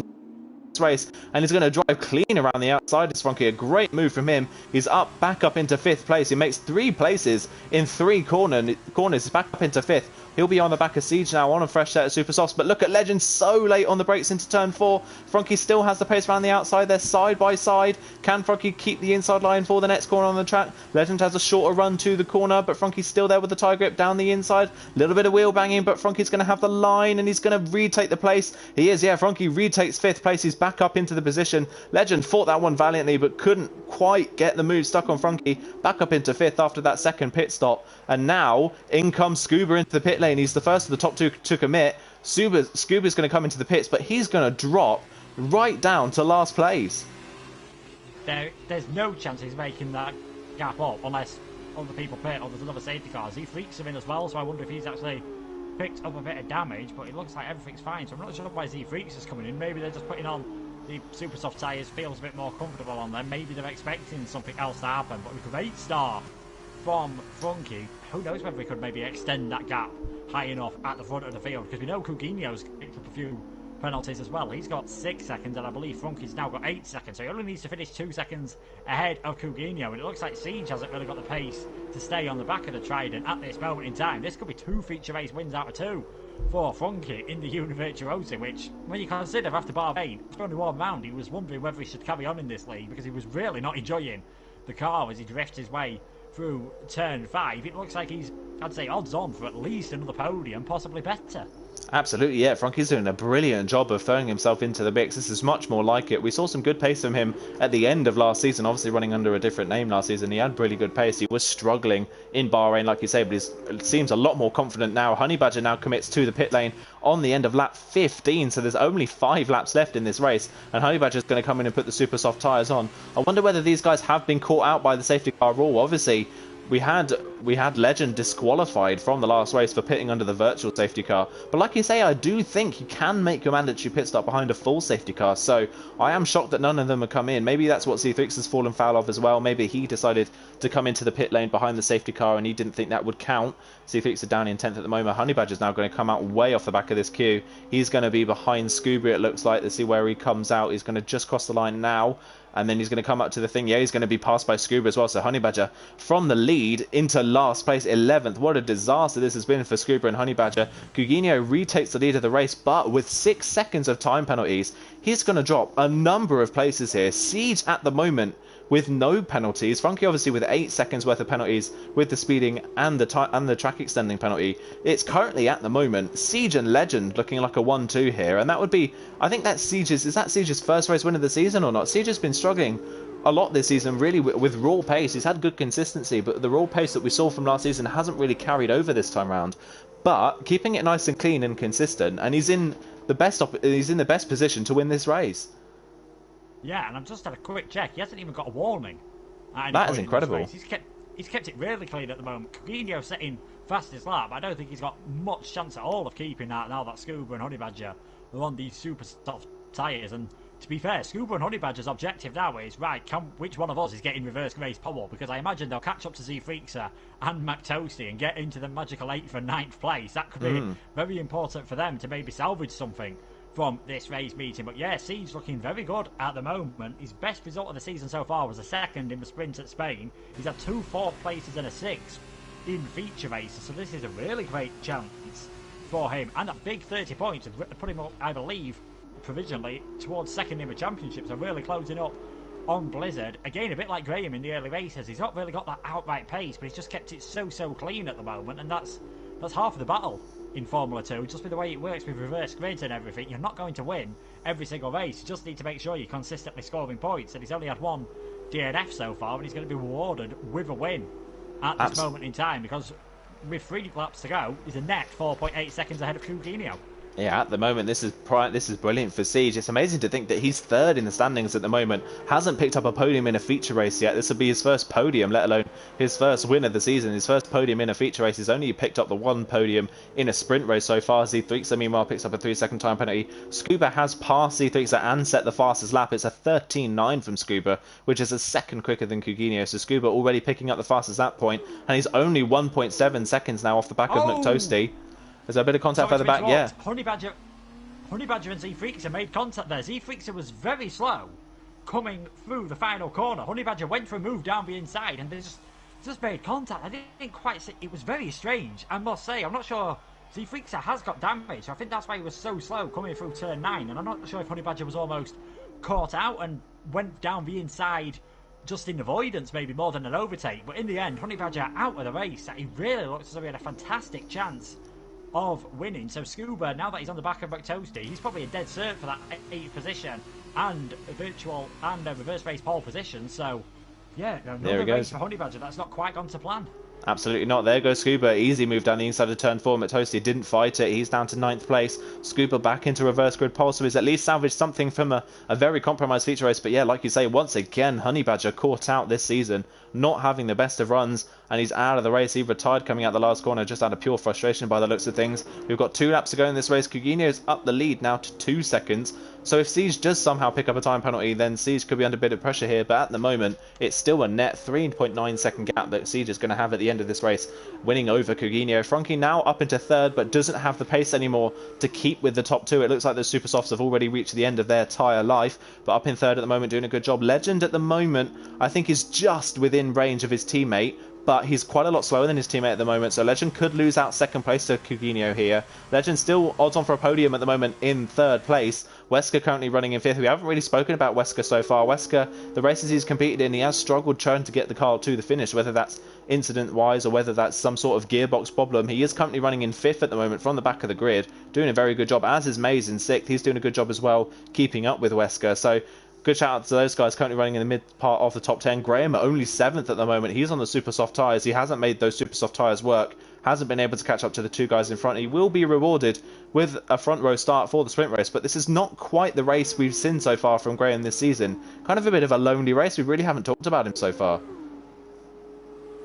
race, and he's going to drive clean around the outside. It's Frankie, a great move from him. He's back up into 5th place. He makes 3 places in 3 corners. He's back up into 5th. He'll be on the back of Siege now on a fresh set of super softs, but look at Legend so late on the brakes into turn 4. Frankie still has the pace around the outside. They're side by side. Can Frankie keep the inside line for the next corner on the track? Legend has a shorter run to the corner, but Frankie's still there with the tie grip down the inside. A little bit of wheel banging, but Frankie's going to have the line, and he's going to retake the place. He is, yeah, Frankie retakes 5th place. He's back up into the position. Legend fought that one valiantly, but couldn't quite get the move stuck on Frankie. Back up into 5th after that second pit stop, and now in comes Scuba into the pit lane. He's the first of the top 2 to commit. Scuba's going to come into the pits, but he's going to drop right down to last place. There's no chance he's making that gap up unless other people pit or there's another safety car. Z-Freaks are in as well, so I wonder if he's actually picked up a bit of damage, but it looks like everything's fine, so I'm not sure why Z-Freaks is coming in. Maybe they're just putting on the super soft tyres, feels a bit more comfortable on them. Maybe they're expecting something else to happen, but with a great start from Frankie, who knows whether we could maybe extend that gap high enough at the front of the field, because we know Coutinho's picked up a few penalties as well. He's got 6 seconds, and I believe Frankie's now got 8 seconds, so he only needs to finish 2 seconds ahead of Coutinho, and it looks like Siege hasn't really got the pace to stay on the back of the Trident at this moment in time. This could be 2 feature race wins out of 2 for Frankie in the Univirtuosi, which, when you consider after Bahrain, it's only 1 round, he was wondering whether he should carry on in this league, because he was really not enjoying the car as he drifts his way through turn 5. It looks like he's, I'd say, odds on for at least another podium, possibly better. Absolutely, yeah. Franky's doing a brilliant job of throwing himself into the mix. This is much more like it. We saw some good pace from him at the end of last season, obviously running under a different name last season. He had really good pace. He was struggling in Bahrain, like you say, but he seems a lot more confident now. Honey Badger now commits to the pit lane on the end of lap 15, so there's only 5 laps left in this race, and Honey Badger's going to come in and put the super soft tyres on. I wonder whether these guys have been caught out by the safety car rule. Obviously, we had Legend disqualified from the last race for pitting under the virtual safety car. But like you say, I do think you can make your mandatory pit stop behind a full safety car. So I am shocked that none of them have come in. Maybe that's what C3X has fallen foul of as well. Maybe he decided to come into the pit lane behind the safety car and he didn't think that would count. C3X are down in 10th at the moment. Honey Badger's now going to come out way off the back of this queue. He's going to be behind Scuba, it looks like. Let's see where he comes out. He's going to just cross the line now. And then he's going to come up to the thing. Yeah, he's going to be passed by Scuba as well. So Honey Badger from the lead into last place, 11th. What a disaster this has been for Scuba and Honey Badger. Coutinho retakes the lead of the race, but with 6 seconds of time penalties, he's going to drop a number of places here. Siege at the moment with no penalties. Franky obviously with 8 seconds worth of penalties with the speeding and the track extending penalty. It's currently at the moment Siege and Legend looking like a 1-2 here, and that would be, I think that's Siege's first race win of the season or not? Siege has been struggling a lot this season, really, with raw pace. He's had good consistency, but the raw pace that we saw from last season hasn't really carried over this time around. But keeping it nice and clean and consistent, and he's in the best position to win this race. Yeah, and I've just had a quick check. He hasn't even got a warning. That is incredible. He's kept it really clean at the moment. Coutinho setting fastest lap. I don't think he's got much chance at all of keeping that now that Scuba and Honey Badger are on these super soft tyres. And to be fair, Scuba and Honey Badger's objective now is, right, which one of us is getting reverse race pole? Because I imagine they'll catch up to Z-Freakser and McToasty and get into the magical 8th and 9th place. That could be very important for them to maybe salvage something from this race meeting. But yeah, Siege looking very good at the moment. His best result of the season so far was a 2nd in the sprint at Spain. He's had 2 4th places and a 6th in feature races, so this is a really great chance for him. And a big 30 points to put him up, I believe, provisionally towards 2nd in the championship, so really closing up on Blizzard. Again, a bit like Graham in the early races, he's not really got that outright pace, but he's just kept it so clean at the moment, and that's half of the battle in Formula 2, just with the way it works with reverse grids and everything. You're not going to win every single race. You just need to make sure you're consistently scoring points, and he's only had 1 DNF so far, and he's going to be rewarded with a win at this moment in time, because with 3 laps to go, he's a net 4.8 seconds ahead of Coutinho. Yeah, at the moment, this is brilliant for Siege. It's amazing to think that he's 3rd in the standings at the moment. Hasn't picked up a podium in a feature race yet. This will be his first podium, let alone his first win of the season. His first podium in a feature race. He's only picked up the 1 podium in a sprint race so far. Z3Xa, meanwhile, picks up a 3-second time penalty. Scuba has passed Z3Xa and set the fastest lap. It's a 13.9 from Scuba, which is a 2nd quicker than Coutinho. So Scuba already picking up the fastest lap point, and he's only 1.7 seconds now off the back of McToasty. There's a bit of contact further back, yeah. Honey Badger and Z-Freakser made contact there. Z-Freakser was very slow coming through the final corner. Honey Badger went for a move down the inside and they just made contact. I didn't quite see. It was very strange, I must say. I'm not sure. Z-Freakser has got damage, so I think that's why he was so slow coming through turn 9. And I'm not sure if Honey Badger was almost caught out and went down the inside just in avoidance, maybe more than an overtake. But in the end, Honey Badger out of the race. He really looks as though he had a fantastic chance of winning. So Scuba, now that he's on the back of McToasty, he's probably a dead cert for that 8th position and a virtual and a reverse race pole position. So yeah, another race for Honey Badger that's not quite gone to plan. Absolutely not. There goes Scuba. Easy move down the inside of turn 4. McToasty didn't fight it. He's down to 9th place. Scuba back into reverse grid pole, so he's at least salvaged something from a very compromised feature race. But yeah, like you say, once again, Honey Badger caught out this season, not having the best of runs, and he's out of the race. He retired coming out the last corner just out of pure frustration by the looks of things. We've got 2 laps to go in this race. Coutinho's up the lead now to 2 seconds. So if Siege does somehow pick up a time penalty, then Siege could be under a bit of pressure here. But at the moment, it's still a net 3.9 second gap that Siege is going to have at the end of this race, winning over Coutinho. Franky now up into 3rd, but doesn't have the pace anymore to keep with the top 2. It looks like the Super Softs have already reached the end of their tyre life, but up in 3rd at the moment, doing a good job. Legend at the moment, I think, is just within range of his teammate, but he's quite a lot slower than his teammate at the moment, so Legend could lose out 2nd place to Coutinho here. Legend still odds on for a podium at the moment in 3rd place, Wesker currently running in 5th. We haven't really spoken about Wesker so far. Wesker, the races he's competed in, he has struggled trying to get the car to the finish, whether that's incident-wise or whether that's some sort of gearbox problem. He is currently running in 5th at the moment from the back of the grid, doing a very good job, as is Mays in 6th. He's doing a good job as well, keeping up with Wesker. So good shout out to those guys currently running in the mid part of the top 10. Graham only 7th at the moment. He's on the super soft tyres. He hasn't made those super soft tyres work. Hasn't been able to catch up to the 2 guys in front. He will be rewarded with a front row start for the sprint race, but this is not quite the race we've seen so far from Graham this season. Kind of a bit of a lonely race. We really haven't talked about him so far.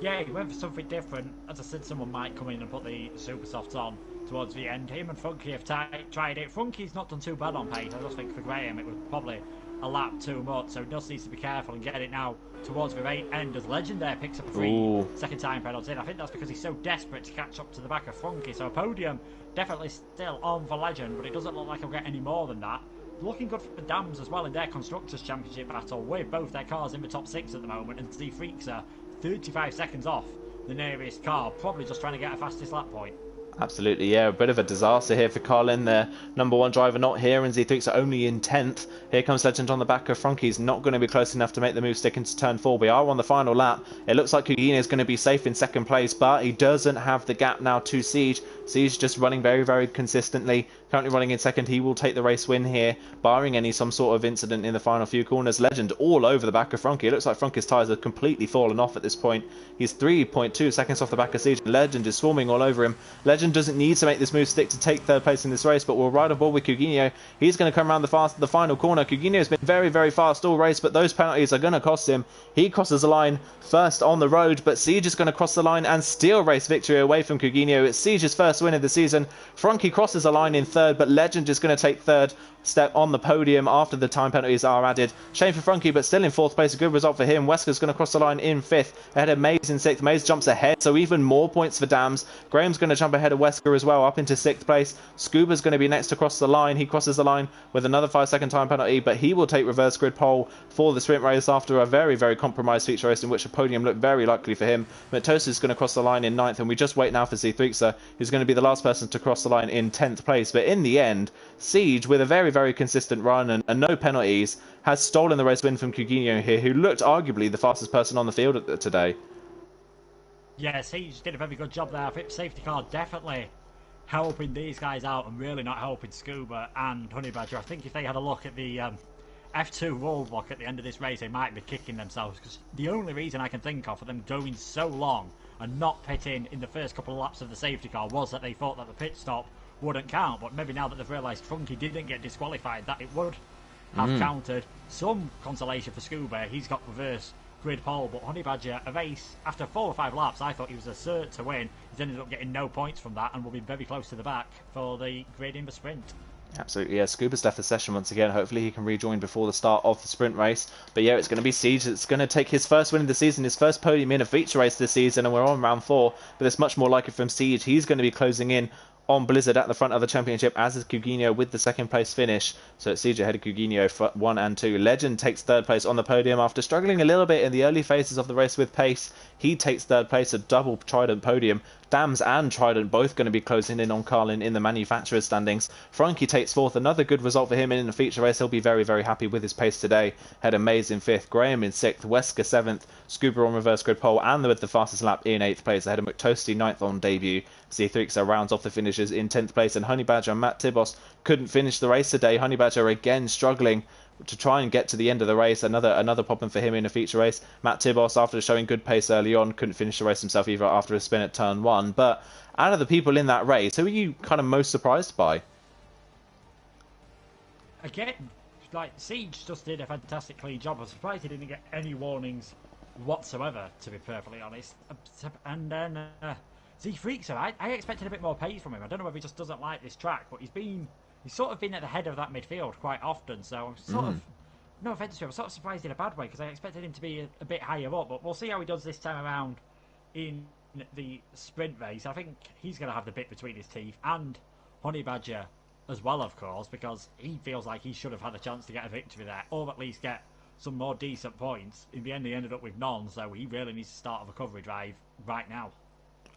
Yeah, he went for something different. As I said, someone might come in and put the super softs on towards the end. Him and Funky have tried it. Funky's not done too bad on pace. I just think for Graham it was probably a lap too much, so he just needs to be careful and get it now towards the right end as Legend there picks up a free second time penalty. And I think that's because he's so desperate to catch up to the back of Funky. So a podium definitely still on for Legend, but it doesn't look like he'll get any more than that. Looking good for Dams as well in their Constructors' Championship battle, with both their cars in the top 6 at the moment, and Z Freaks are 35 seconds off the nearest car, probably just trying to get a fastest lap point. Absolutely, yeah, a bit of a disaster here for Carlin, their number 1 driver not here, and Z3 are only in 10th. Here comes Legend on the back of Frankie. He's not going to be close enough to make the move stick into turn 4. We are on the final lap. It looks like Kugine is going to be safe in 2nd place, but he doesn't have the gap now to Siege. Siege just running very, very consistently. Currently running in 2nd. He will take the race win here, barring some sort of incident in the final few corners. Legend all over the back of Frankie. It looks like Frankie's tyres have completely fallen off at this point. He's 3.2 seconds off the back of Siege. Legend is swarming all over him. Legend doesn't need to make this move stick to take 3rd place in this race, but we'll ride on board with Coutinho. He's going to come around the final corner. Coutinho has been very, very fast all race, but those penalties are going to cost him. He crosses the line first on the road, but Siege is going to cross the line and steal race victory away from Coutinho. It's Siege's first win of the season. Frankie crosses the line in 3rd, but Legend is going to take 3rd step on the podium after the time penalties are added. Shame for Frankie, but still in 4th place. A good result for him. Wesker's going to cross the line in 5th ahead of Mays in 6th. Mays jumps ahead, so even more points for Dams. Graham's going to jump ahead of Wesker as well, up into 6th place. Scuba's going to be next to cross the line. He crosses the line with another 5-second time penalty, but he will take reverse grid pole for the sprint race after a very, very compromised feature race in which a podium looked very likely for him. Matosa is going to cross the line in 9th, and we just wait now for Z3, who's going to be the last person to cross the line in 10th place. But in the end, Siege, with a very, very consistent run and no penalties, has stolen the race win from Coutinho here, who looked arguably the fastest person on the field today. Yeah, Siege did a very good job there. I think safety car definitely helping these guys out and really not helping Scuba and Honey Badger. I think if they had a look at the F2 roll block at the end of this race, they might be kicking themselves, because the only reason I can think of for them going so long and not pitting in the first couple of laps of the safety car was that they thought that the pit stop wouldn't count. But maybe now that they've realised Funky didn't get disqualified, that it would have counted. Some consolation for Scuba. He's got reverse grid pole, but Honey Badger, a race after 4 or 5 laps, I thought he was a cert to win. He's ended up getting no points from that and will be very close to the back for the grid in the sprint. Absolutely, yeah. Scuba's left the session once again. Hopefully he can rejoin before the start of the sprint race. But yeah, it's going to be Siege. It's going to take his first win of the season, his first podium in a feature race this season, and we're on round 4. But it's much more likely from Siege. He's going to be closing in on Blizzard at the front of the championship, as is Coutinho with the 2nd place finish. So it's Siege ahead of Coutinho for 1 and 2. Legend takes 3rd place on the podium after struggling a little bit in the early phases of the race with pace. He takes 3rd place, a double Trident podium. Dams and Trident both going to be closing in on Carlin in the manufacturer's standings. Frankie takes 4th, another good result for him in the feature race. He'll be very, very happy with his pace today. Head of Mays in 5th, Graham in 6th, Wesker 7th, Scuba on reverse grid pole and with the fastest lap in 8th place ahead of McToasty 9th on debut. Z3 rounds off the finishes in 10th place, and Honey Badger and Matt Tibos couldn't finish the race today. Honey Badger again struggling to try and get to the end of the race. Another problem for him in a feature race. Matt Tibos, after showing good pace early on, couldn't finish the race himself either after a spin at turn 1. But out of the people in that race, who are you kind of most surprised by? Again, like, Siege just did a fantastic clean job. I'm surprised he didn't get any warnings whatsoever, to be perfectly honest. And then Z-Freakser, I expected a bit more pace from him. I don't know if he just doesn't like this track, but he's sort of been at the head of that midfield quite often, so I'm sort of, no offence to him, I'm sort of surprised in a bad way, because I expected him to be a bit higher up, but we'll see how he does this time around in the sprint race. I think he's going to have the bit between his teeth, and Honey Badger as well, of course, because he feels like he should have had a chance to get a victory there, or at least get some more decent points. In the end, he ended up with none, so he really needs to start a recovery drive right now.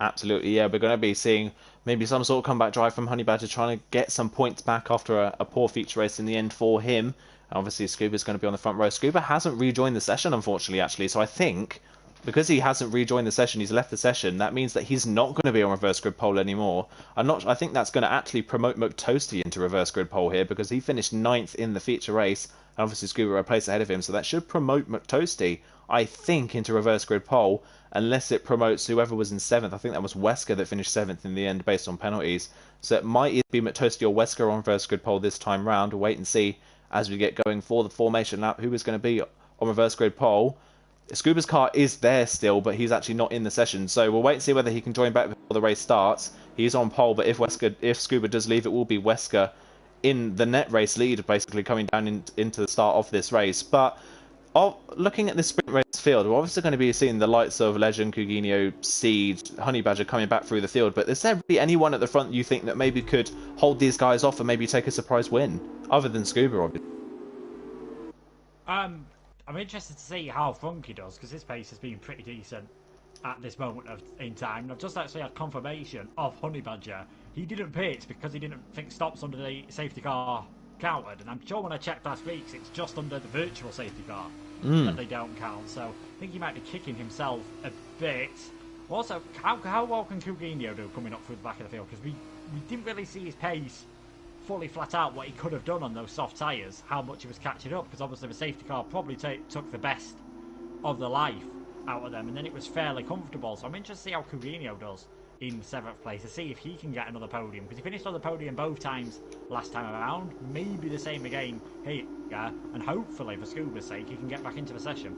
Absolutely, yeah. We're going to be seeing maybe some sort of comeback drive from Honey Badger trying to get some points back after a poor feature race in the end for him. And obviously, Scuba's going to be on the front row. Scuba hasn't rejoined the session, unfortunately, actually. So I think because he hasn't rejoined the session, he's left the session. That means that he's not going to be on reverse grid pole anymore. I think that's going to actually promote McToasty into reverse grid pole here because he finished 9th in the feature race. And obviously, Scuba a place ahead of him. So that should promote McToasty, I think, into reverse grid pole. Unless it promotes whoever was in 7th. I think that was Wesker that finished 7th in the end based on penalties. So it might either be McToasty or Wesker on reverse grid pole this time round. We'll wait and see as we get going for the formation lap who is going to be on reverse grid pole. Scuba's car is there still, but he's actually not in the session. So we'll wait and see whether he can join back before the race starts. He's on pole, but if Scuba does leave, it will be Wesker in the net race lead, basically coming down into the start of this race. But looking at the sprint race field, we're obviously going to be seeing the likes of Legend, Coutinho, Siege, Honey Badger coming back through the field. But is there really anyone at the front you think that maybe could hold these guys off and maybe take a surprise win, other than Scuba, obviously? I'm interested to see how Funky does, because his pace has been pretty decent at this moment in time. And I've just actually had confirmation of Honey Badger. He didn't pit because he didn't think stops under the safety car counted, and I'm sure when I checked last week, it's just under the virtual safety car that they don't count. So I think he might be kicking himself a bit. Also, how well can Coutinho do coming up through the back of the field? Because we didn't really see his pace fully flat out what he could have done on those soft tyres, how much he was catching up, because obviously the safety car probably took the best of the life out of them, and then it was fairly comfortable. So I'm interested to see how Coutinho does in 7th place, to see if he can get another podium, because he finished on the podium both times last time around. Maybe the same again here, and hopefully for Scuba's sake he can get back into the session.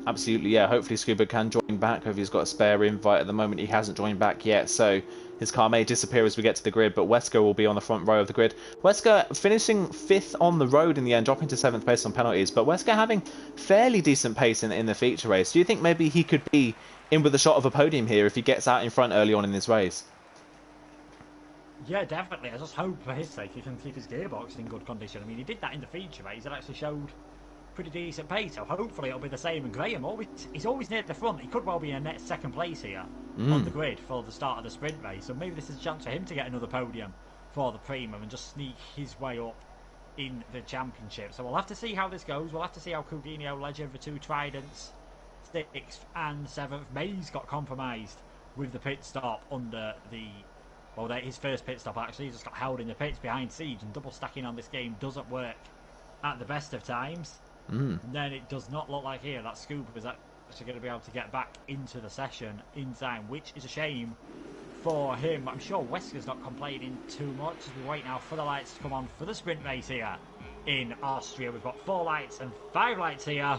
Absolutely, yeah. Hopefully Scuba can join back. Hopefully he's got a spare invite. At the moment he hasn't joined back yet, so his car may disappear as we get to the grid, but Wesker will be on the front row of the grid. Wesker finishing 5th on the road in the end, dropping to 7th based on penalties, but Wesker having fairly decent pace in the feature race. Do you think maybe he could be in with a shot of a podium here if he gets out in front early on in this race? Yeah, definitely. I just hope for his sake he can keep his gearbox in good condition. I mean, he did that in the feature race. It actually showed pretty decent pace, so hopefully it'll be the same. And Graham, he's always near the front. He could well be in a net 2nd place here on the grid for the start of the sprint race. So maybe this is a chance for him to get another podium for the Premium and just sneak his way up in the championship. So we'll have to see how this goes. We'll have to see how Coutinho, Legend, the 2 Tridents, 6th and 7th. Mays got compromised with the pit stop under the... Well, his first pit stop actually. He just got held in the pits behind Siege, and double stacking on this game doesn't work at the best of times. And then it does not look like here that Scuba is actually going to be able to get back into the session in time, which is a shame for him. I'm sure Wesker's not complaining too much as we wait now for the lights to come on for the sprint race here in Austria. We've got 4 lights and 5 lights here,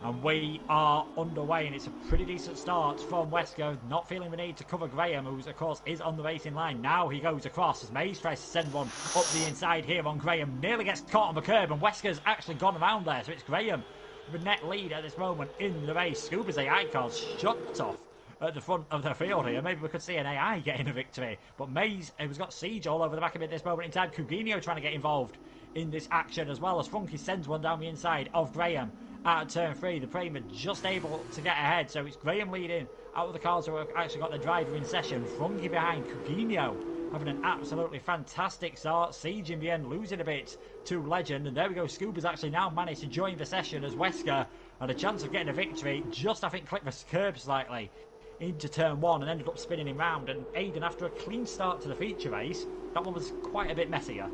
and we are underway, and it's a pretty decent start from Wesker, not feeling the need to cover Graham, who of course is on the racing line. Now he goes across as Mays tries to send one up the inside here on Graham, nearly gets caught on the curb, and Wesker's actually gone around there, so it's Graham the net lead at this moment in the race. Scuba's AI car's shut off at the front of the field here. Maybe we could see an AI getting a victory, but Mays has got Siege all over the back of it at this moment in time. Coutinho trying to get involved in this action as well, as Funky sends one down the inside of Graham at turn 3. The Premier just able to get ahead, so it's Graham leading out of the cars who have actually got the driver in session. Funky behind, Coutinho having an absolutely fantastic start. Siege in the end losing a bit to Legend, and there we go. Scuba's actually now managed to join the session as Wesker had a chance of getting a victory. Just, I think, clipped the curb slightly into turn 1 and ended up spinning him round. And Aiden, after a clean start to the feature race, that one was quite a bit messier.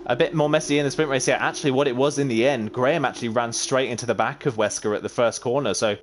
A bit more messy in the sprint race here. Actually, what it was in the end, Graham actually ran straight into the back of Wesker at the first corner. So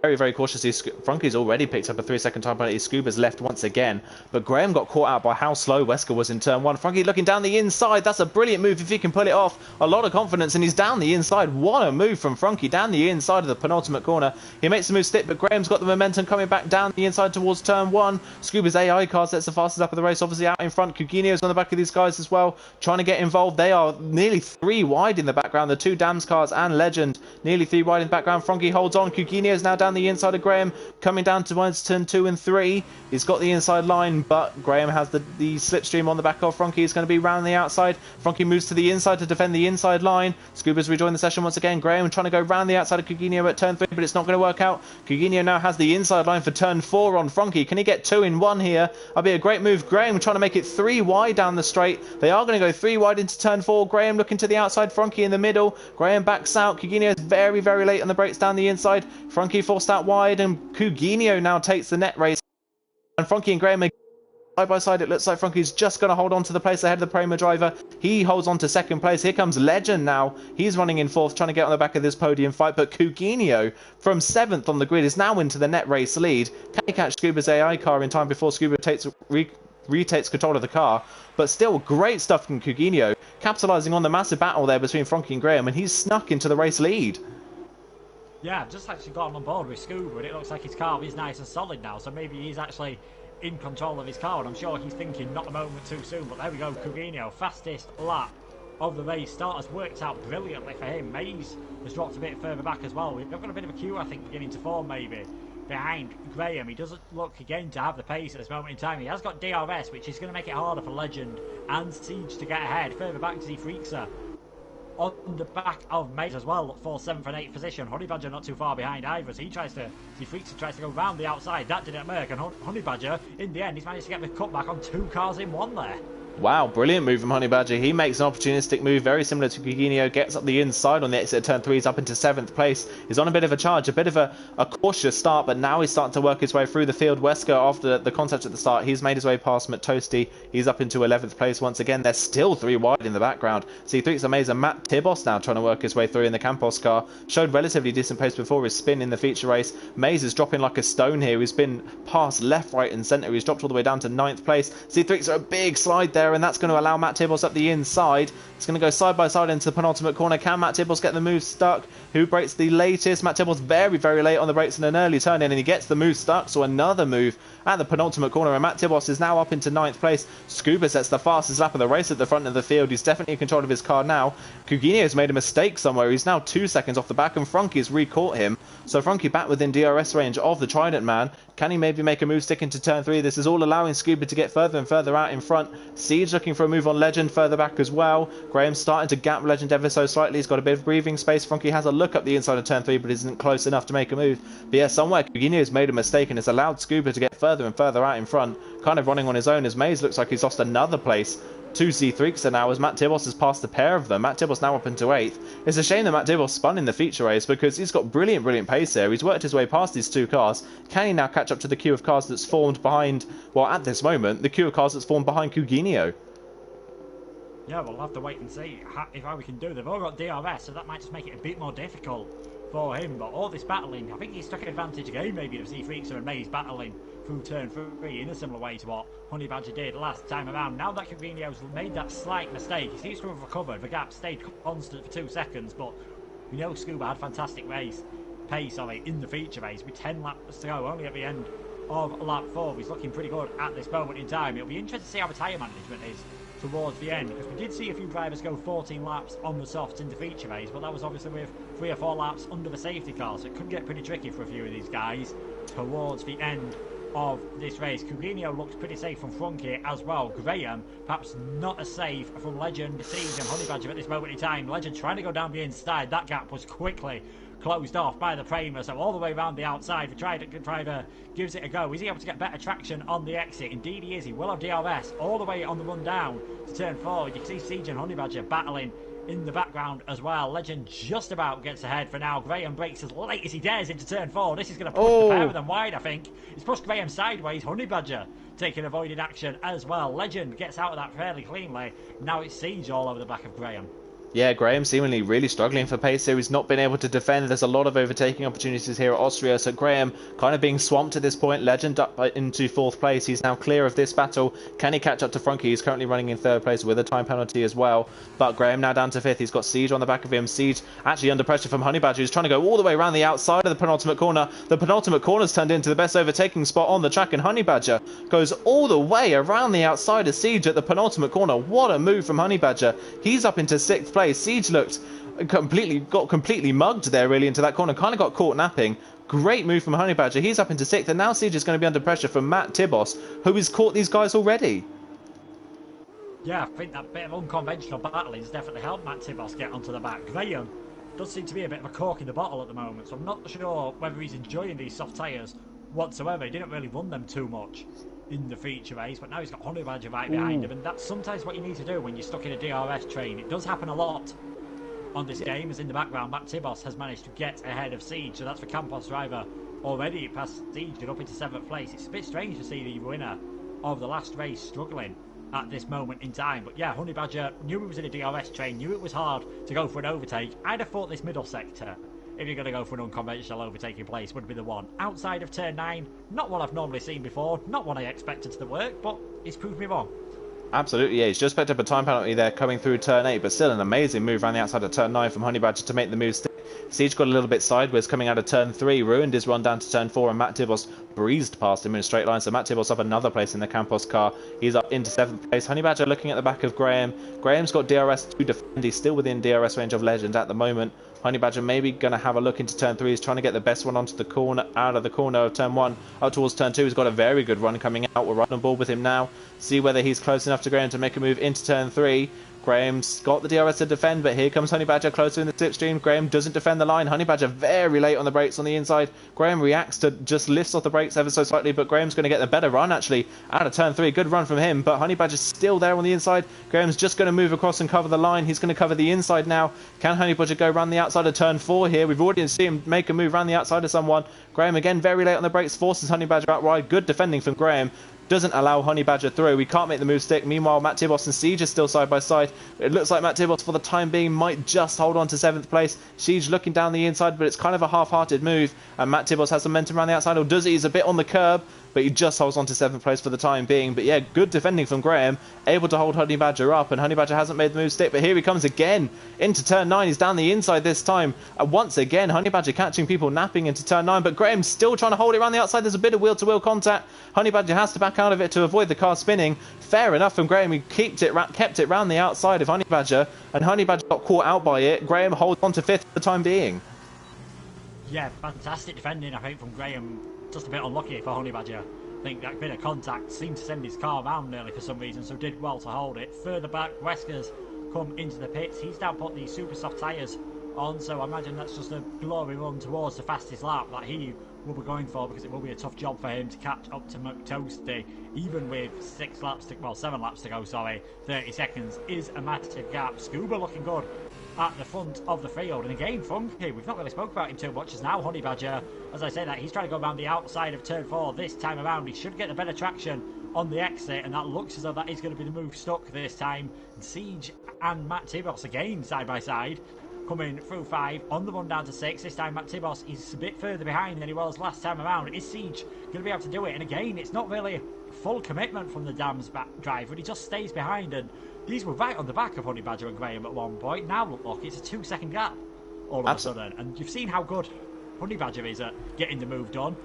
very, very cautiously. Funky's already picked up a 3-second time penalty. Scuba's left once again. But Graham got caught out by how slow Wesker was in turn 1. Funky looking down the inside. That's a brilliant move if he can pull it off. A lot of confidence, and he's down the inside. What a move from Funky down the inside of the penultimate corner. He makes the move stick, but Graham's got the momentum coming back down the inside towards turn 1. Scuba's AI car sets the fastest up of the race. Obviously out in front. Coutinho's on the back of these guys as well, trying to get involved. They are nearly 3 wide in the background. The 2 Dams cars and Legend nearly 3 wide in the background. Funky holds on. Coutinho's now down down the inside of Graham, coming down towards turn 2 and 3. He's got the inside line, but Graham has the slipstream on the back of Frankie. He's going to be round the outside. Frankie moves to the inside to defend the inside line. Scuba's rejoined the session once again. Graham trying to go round the outside of Coutinho at turn 3, but it's not going to work out. Coutinho now has the inside line for turn 4 on Frankie. Can he get 2 in 1 here? That'll be a great move. Graham trying to make it 3 wide down the straight. They are going to go 3 wide into turn 4. Graham looking to the outside. Frankie in the middle. Graham backs out. Coutinho is very, very late on the brakes down the inside. Frankie forced out wide, and Coutinho now takes the net race. And Frankie and Graham are side by side. It looks like Frankie's just going to hold on to the place ahead of the Prema driver. He holds on to second place. Here comes Legend now. He's running in 4th, trying to get on the back of this podium fight. But Coutinho from 7th on the grid is now into the net race lead. Can he catch Scuba's AI car in time before Scuba retakes control of the car? But still, great stuff from Coutinho, capitalising on the massive battle there between Frankie and Graham, and he's snuck into the race lead. Yeah, I've just actually gotten on board with Scuba, and it looks like his car is nice and solid now, so maybe he's actually in control of his car, and I'm sure he's thinking not a moment too soon. But there we go, Coutinho, fastest lap of the race. Start has worked out brilliantly for him. Mays has dropped a bit further back as well. We've got a bit of a queue, I think, beginning to form maybe behind Graham. He doesn't look again to have the pace at this moment in time. He has got DRS, which is going to make it harder for Legend and Siege to get ahead. Further back to see Freakser on the back of Mays as well for 7th and 8th position. Honey Badger not too far behind either, so Freakser tries to go round the outside. That didn't work, and Honey Badger in the end he's managed to get the cutback on 2 cars in 1 there. Wow, brilliant move from Honey Badger. He makes an opportunistic move, very similar to Coutinho, gets up the inside on the exit of turn 3, he's up into 7th place. He's on a bit of a charge, a bit of a cautious start, but now he's starting to work his way through the field. Wesker, after the contact at the start, he's made his way past Mattosti. He's up into 11th place once again. They're still 3 wide in the background. C3's amazing. Matt Tibos now trying to work his way through in the Campos car. Showed relatively decent pace before his spin in the feature race. Mays is dropping like a stone here. He's been passed left, right and centre. He's dropped all the way down to 9th place. C3's a big slide there, and that's going to allow Matt Tibos up the inside. It's going to go side by side into the penultimate corner. Can Matt Tibos get the move stuck? Who breaks the latest? Matt Tibos very, very late on the brakes in an early turn in, and he gets the move stuck. So another move at the penultimate corner, and Matt Tibos is now up into 9th place. Scuba sets the fastest lap of the race at the front of the field. He's definitely in control of his car now. Coutinho has made a mistake somewhere. He's now 2 seconds off the back, and Frankie has re-caught him. So Frankie back within DRS range of the Trident man. Can he maybe make a move stick into turn 3? This is all allowing Scuba to get further and further out in front. Siege looking for a move on Legend further back as well. Graham's starting to gap Legend ever so slightly. He's got a bit of breathing space. Frankie has a look up the inside of turn 3, but isn't close enough to make a move. But yeah, somewhere Coutinho has made a mistake and has allowed Scuba to get further and further out in front, kind of running on his own, as Mays looks like he's lost another place to Z3 now, as Matt Tibos has passed the pair of them. Matt Tibos now up into 8th. It's a shame that Matt Tibos spun in the feature race, because he's got brilliant pace there. He's worked his way past these 2 cars. Can he now catch up to the queue of cars that's formed behind, well, at this moment, the queue of cars that's formed behind Coutinho? Yeah, we'll have to wait and see how we can do. They've all got DRS, so that might just make it a bit more difficult for him. But all this battling, I think he's took advantage again maybe of Z3 and Mays battling through turn 3 in a similar way to what Honey Badger did last time around. Now that Coutinho's made that slight mistake, he seems to have recovered. The gap stayed constant for 2 seconds, but we know Scuba had fantastic pace in the feature race with 10 laps to go, only at the end of lap 4. He's looking pretty good at this moment in time. It'll be interesting to see how the tyre management is towards the end, because we did see a few drivers go 14 laps on the softs in the feature race, but that was obviously with 3 or 4 laps under the safety car, so it could get pretty tricky for a few of these guys towards the end of this race. Coutinho looks pretty safe from Frankie as well. Graham perhaps not as safe from Legend, Siege and Honey Badger at this moment in time. Legend trying to go down the inside. That gap was quickly closed off by the Prema, so all the way around the outside. The driver gives it a go. Is he able to get better traction on the exit? Indeed he is. He will have DRS all the way on the run down to turn 4. You can see Siege and Honey Badger battling in the background as well. Legend just about gets ahead for now. Graham breaks as late as he dares into turn 4. This is going to push the pair of them wide, I think. It's pushed Graham sideways. Honey Badger taking avoided action as well. Legend gets out of that fairly cleanly. Now it's Siege all over the back of Graham. Yeah, Graham seemingly really struggling for pace here. He's not been able to defend. There's a lot of overtaking opportunities here at Austria, so Graham kind of being swamped at this point. Legend up into 4th place. He's now clear of this battle. Can he catch up to Frankie? He's currently running in 3rd place with a time penalty as well. But Graham now down to 5th. He's got Siege on the back of him. Siege actually under pressure from Honey Badger. He's trying to go all the way around the outside of the penultimate corner. The penultimate corner's turned into the best overtaking spot on the track, and Honey Badger goes all the way around the outside of Siege at the penultimate corner. What a move from Honey Badger. He's up into 6th place. place. Siege got completely mugged there really into that corner, kind of got caught napping. Great move from Honey Badger. He's up into 6th, and now Siege is going to be under pressure from Matt Tibos, who has caught these guys already. Yeah, I think that bit of unconventional battling has definitely helped Matt Tibos get onto the back. Graham does seem to be a bit of a cork in the bottle at the moment, so I'm not sure whether he's enjoying these soft tyres whatsoever. He didn't really run them too much in the feature race, but now he's got Honey Badger right behind him, and that's sometimes what you need to do when you're stuck in a DRS train. It does happen a lot on this game, as in the background Matt Tibos has managed to get ahead of Siege, so that's for Campos driver already past Siege and up into 7th place. It's a bit strange to see the winner of the last race struggling at this moment in time, but yeah, Honey Badger knew he was in a DRS train, knew it was hard to go for an overtake. I'd have thought this middle sector, if you're going to go for an unconventional overtaking place, would be the one. Outside of turn 9, not one I've normally seen before, not one I expected to work, but he's proved me wrong. Absolutely, yeah. He's just picked up a time penalty there coming through turn 8, but still an amazing move around the outside of turn 9 from Honey Badger to make the move stick. Siege got a little bit sideways coming out of turn 3, ruined his run down to turn 4, and Matt Tibos breezed past him in a straight line. So Matt Tibos up another place in the Campos car. He's up into 7th place. Honey Badger looking at the back of Graham. Graham's got DRS to defend. He's still within DRS range of Legend at the moment. Honey Badger maybe going to have a look into turn 3. He's trying to get the best one onto the corner, out of the corner of turn 1, up towards turn 2. He's got a very good run coming out. We're right on board with him now. See whether he's close enough to Graham to make a move into turn 3. Graham's got the DRS to defend, but here comes Honey Badger closer in the slipstream. Graham doesn't defend the line. Honey Badger very late on the brakes on the inside. Graham reacts to just lifts off the brakes ever so slightly, but Graham's going to get the better run actually out of turn 3. Good run from him, but Honey Badger's still there on the inside. Graham's just going to move across and cover the line. He's going to cover the inside now. Can Honey Badger go around the outside of turn 4 here? We've already seen him make a move around the outside of someone. Graham again very late on the brakes, forces Honey Badger out wide. Good defending from Graham. Doesn't allow Honey Badger through. We can't make the move stick. Meanwhile, Matt Tibos and Siege are still side by side. It looks like Matt Tibos, for the time being, might just hold on to 7th place. Siege looking down the inside, but it's kind of a half-hearted move. And Matt Tibos has momentum around the outside, or does he? He's a bit on the curb, but he just holds on to 7th place for the time being. But yeah, good defending from Graham, able to hold Honey Badger up, and Honey Badger hasn't made the move stick, but here he comes again into turn 9. He's down the inside this time. And once again, Honey Badger catching people napping into turn 9, but Graham's still trying to hold it around the outside. There's a bit of wheel-to-wheel contact. Honey Badger has to back out of it to avoid the car spinning. Fair enough from Graham. He kept it round the outside of Honey Badger, and Honey Badger got caught out by it. Graham holds on to 5th for the time being. Yeah, fantastic defending, I think, from Graham. Just a bit unlucky for Honey Badger. I think that bit of contact seemed to send his car around nearly for some reason, so did well to hold it. Further back, Wesker's come into the pits. He's now put these super soft tyres on, so I imagine that's just a glory run towards the fastest lap that he will be going for, because it will be a tough job for him to catch up to McToasty, even with 7 laps to go, 30 seconds is a massive gap. Scuba looking good at the front of the field, and again Funky, we've not really spoke about him too much, as now Honey Badger, as I say that, he's trying to go around the outside of turn 4 this time around. He should get a better traction on the exit, and that looks as though that is going to be the move stuck this time. Siege and Matt Tibos again side by side, coming through 5 on the run down to 6. This time Matt Tibos is a bit further behind than he was last time around. Is Siege going to be able to do it? And again, it's not really full commitment from the Dam's back driver, he just stays behind, and these were right on the back of Honey Badger and Graham at one point. Now look, it's a 2-second gap all of a sudden, and you've seen how good Honey Badger is at getting the move done.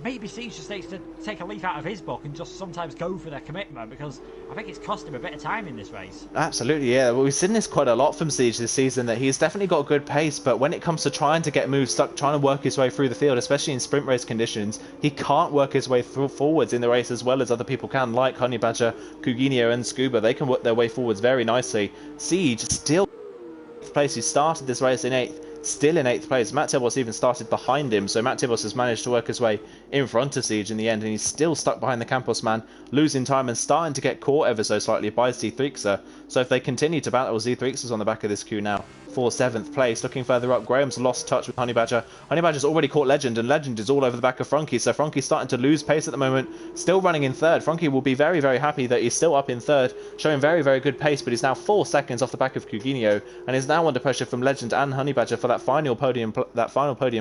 Maybe Siege just needs to take a leaf out of his book and just sometimes go for their commitment, because I think it's cost him a bit of time in this race. Absolutely, yeah. Well, we've seen this quite a lot from Siege this season, that he's definitely got good pace, but when it comes to trying to get moves stuck, trying to work his way through the field, especially in sprint race conditions, he can't work his way forwards in the race as well as other people can, like Honey Badger, Coutinho and Scuba. They can work their way forwards very nicely. Siege still in 8th place. He started this race in 8th. Still in 8th place. Matt Tibos even started behind him, so Matt Tibos has managed to work his way in front of Siege in the end, and he's still stuck behind the Campos man, losing time and starting to get caught ever so slightly by Z3xer. So if they continue to battle, Z3xer's on the back of this queue now for 7th place. Looking further up, Graham's lost touch with Honey Badger. Honey Badger's already caught Legend, and Legend is all over the back of Frankie, so Frankie's starting to lose pace at the moment. Still running in 3rd. Frankie will be very, very happy that he's still up in 3rd, showing very, very good pace, but he's now 4 seconds off the back of Coutinho, and is now under pressure from Legend and Honey Badger for that final podium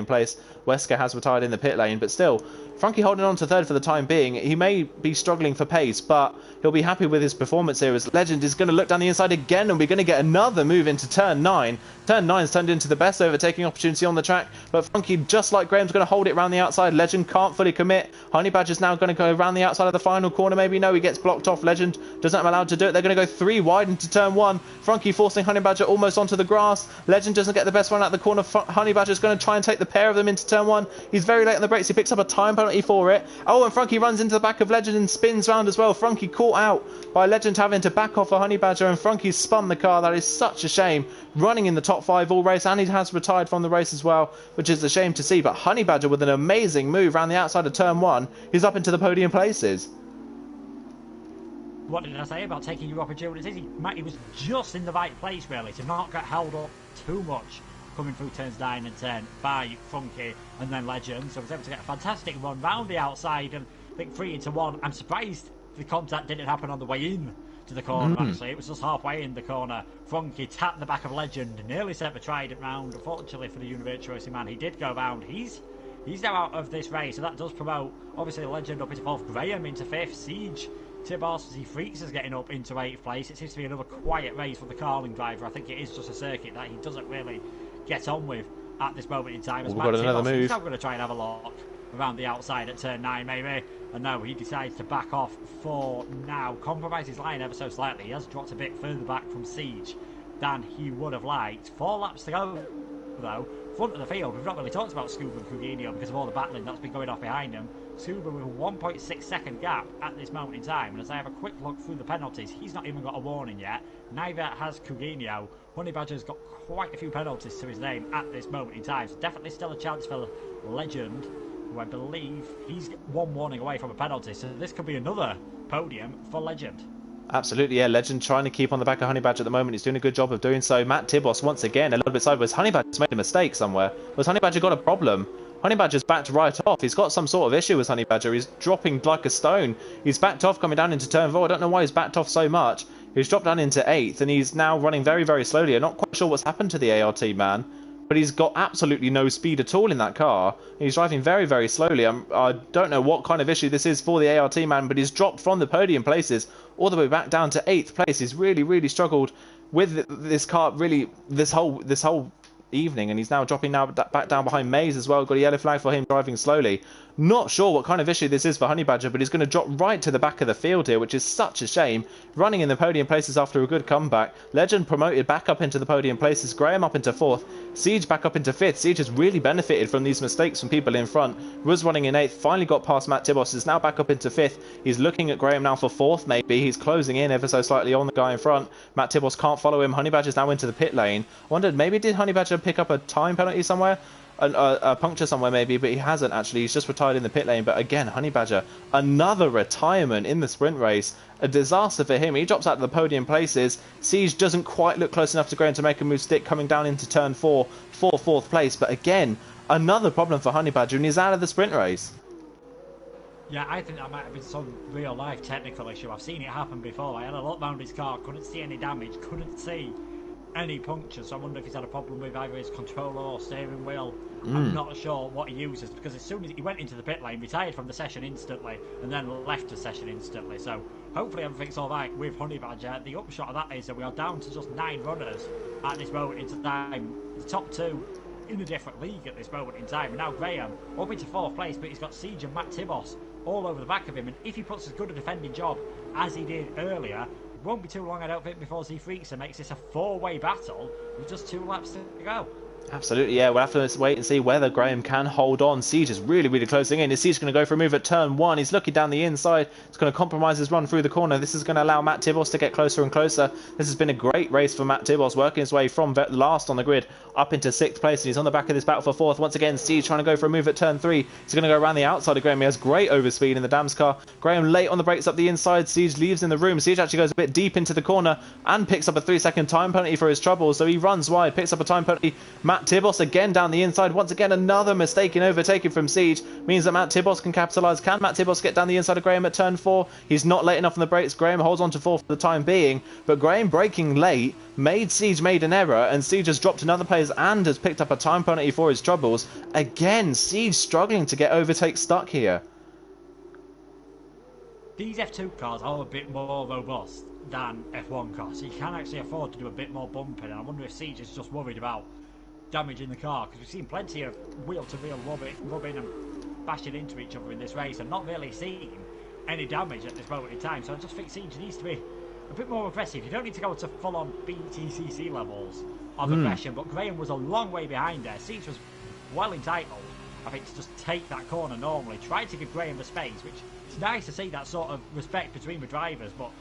place. Wesker has retired in the pit lane, but still, Frankie holding on to 3rd for the time being. He may be struggling for pace, but he'll be happy with his performance here, as Legend is going to look down the inside again, and we're going to get another move into turn 9. Turn 9's turned into the best overtaking opportunity on the track, but Funky, just like Graham's, going to hold it around the outside. Legend can't fully commit. Honey Badger's now going to go around the outside of the final corner. Maybe no, he gets blocked off. Legend doesn't allow to do it. They're going to go 3 wide into turn 1. Funky forcing Honey Badger almost onto the grass. Legend doesn't get the best one out of the corner. Honey Badger's going to try and take the pair of them into turn 1. He's very late on the brakes. He picks up a time penalty for it. Oh, and Funky runs into the back of Legend and spins round as well. Funky caught out by Legend having to back off a Honey Badger, and Funky spun the car. That is such a shame. Running in the top 5 all race, and he has retired from the race as well, which is a shame to see. But Honey Badger with an amazing move around the outside of turn 1. He's up into the podium places. What did I say about taking your opportunities? He was just in the right place, really, to not get held up too much coming through turns 9 and 10 by Funky and then Legend. So I was able to get a fantastic run round the outside and I think 3 into 1. I'm surprised the contact didn't happen on the way in to the corner, actually. It was just halfway in the corner. Funky tapped the back of Legend, nearly sent the Trident round. Unfortunately for the Universal Racing man, he did go round. He's now out of this race, so that does promote, obviously, Legend up into 4th, Graham into 5th, Siege, Tibos, Freaks is getting up into 8th place. It seems to be another quiet race for the Carling driver. I think it is just a circuit that he doesn't really get on with at this moment in time. We've got another move. He's now going to try and have a look around the outside at turn 9, maybe. And no, he decides to back off for now. Compromise his line ever so slightly. He has dropped a bit further back from Siege than he would have liked. 4 laps to go, though. Front of the field, we've not really talked about Scuba and Coutinho because of all the battling that's been going off behind him. Scuba with a 1.6 second gap at this moment in time. And as I have a quick look through the penalties, he's not even got a warning yet. Neither has Coutinho. Honey Badger's got quite a few penalties to his name at this moment in time. So definitely still a chance for Legend, who I believe he's 1 warning away from a penalty. So this could be another podium for Legend. Absolutely, yeah. Legend trying to keep on the back of Honey Badger at the moment. He's doing a good job of doing so. Matt Tibos once again a little bit sideways. Honey Badger's made a mistake somewhere. Was Honey Badger got a problem? Honey Badger's backed right off. He's got some sort of issue with Honey Badger. He's dropping like a stone. He's backed off coming down into turn 4. I don't know why he's backed off so much. He's dropped down into 8th and he's now running very, very slowly. I'm not quite sure what's happened to the ART man, but he's got absolutely no speed at all in that car. He's driving very, very slowly. I don't know what kind of issue this is for the ART man, but he's dropped from the podium places all the way back down to 8th place. He's really, really struggled with this car, really, this whole evening, and he's now dropping back down behind Maze as well. Got a yellow flag for him driving slowly. Not sure what kind of issue this is for Honey Badger, but he's going to drop right to the back of the field here, which is such a shame. Running in the podium places after a good comeback. Legend promoted back up into the podium places. Graham up into 4th. Siege back up into 5th. Siege has really benefited from these mistakes from people in front. Was running in 8th. Finally got past Matt Tibos. Is now back up into 5th. He's looking at Graham now for 4th maybe. He's closing in ever so slightly on the guy in front. Matt Tibos can't follow him. Honey Badger's now into the pit lane. Wondered, maybe did Honey Badger pick up a time penalty somewhere? A puncture somewhere maybe, but he hasn't actually. He's just retired in the pit lane. But again, Honey Badger, another retirement in the sprint race. A disaster for him. He drops out of the podium places. Siege doesn't quite look close enough to Graham to make a move stick, coming down into turn 4 for 4th place. But again, another problem for Honey Badger, and he's out of the sprint race. Yeah, I think that might have been some real life technical issue. I've seen it happen before. I had a look round his car, couldn't see any damage, couldn't see any punctures. So I wonder if he's had a problem with either his controller or steering wheel. I'm not sure what he uses, because as soon as he went into the pit lane, retired from the session instantly and then left the session instantly. So hopefully everything's alright with Honey Badger. The upshot of that is that we are down to just 9 runners at this moment in time. The top 2 in a different league at this moment in time. And now Graham up into 4th place, but he's got Siege and Matt Tibos all over the back of him. And if he puts as good a defending job as he did earlier, it won't be too long, I don't think, before Z-Freaks makes this a 4-way battle with just 2 laps to go. Absolutely, yeah. We'll have to wait and see whether Graham can hold on. Siege is really, really closing in. Is Siege going to go for a move at turn 1? He's looking down the inside. It's going to compromise his run through the corner. This is going to allow Matt Tibos to get closer and closer. This has been a great race for Matt Tibos, working his way from last on the grid up into 6th place. And he's on the back of this battle for 4th. Once again, Siege trying to go for a move at turn 3. He's going to go around the outside of Graham. He has great overspeed in the Dams car. Graham late on the brakes up the inside. Siege leaves in the room. Siege actually goes a bit deep into the corner and picks up a 3-second time penalty for his trouble. So he runs wide, picks up a time penalty. Matt Tibos again down the inside. Once again, another mistake in overtaking from Siege means that Matt Tibos can capitalise. Can Matt Tibos get down the inside of Graham at turn 4? He's not late enough on the brakes. Graham holds on to 4th for the time being, but Graham braking late made Siege made an error, and Siege has dropped another place and has picked up a time penalty for his troubles. Again, Siege struggling to get overtake stuck here. these F2 cars are a bit more robust than F1 cars, so you can actually afford to do a bit more bumping. And I wonder if Siege is just worried about damaging the car, because we've seen plenty of wheel-to-wheel rubbing and bashing into each other in this race and not really seeing any damage at this moment in time. So I just think Siege needs to be a bit more aggressive. You don't need to go to full-on BTCC levels of aggression, but Graham was a long way behind there. Siege was well entitled, I think, to just take that corner normally, try to give Graham the space, which it's nice to see that sort of respect between the drivers, but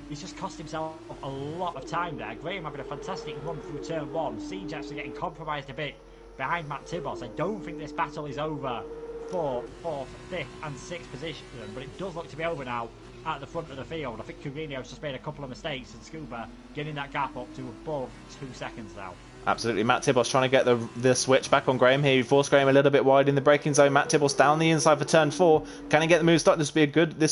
he's just cost himself a lot of time there. Graham having a fantastic run through turn one, Siege actually getting compromised a bit behind Matt Tibos. I don't think this battle is over for 4th, 5th and 6th position, but it does look to be over now at the front of the field. I think Courinho's just made a couple of mistakes, and Scuba getting that gap up to above 2 seconds now. Absolutely. Matt Tibos trying to get the switch back on Graham here. He forced Graham a little bit wide in the braking zone. Matt Tibos down the inside for turn 4. Can he get the move stuck? This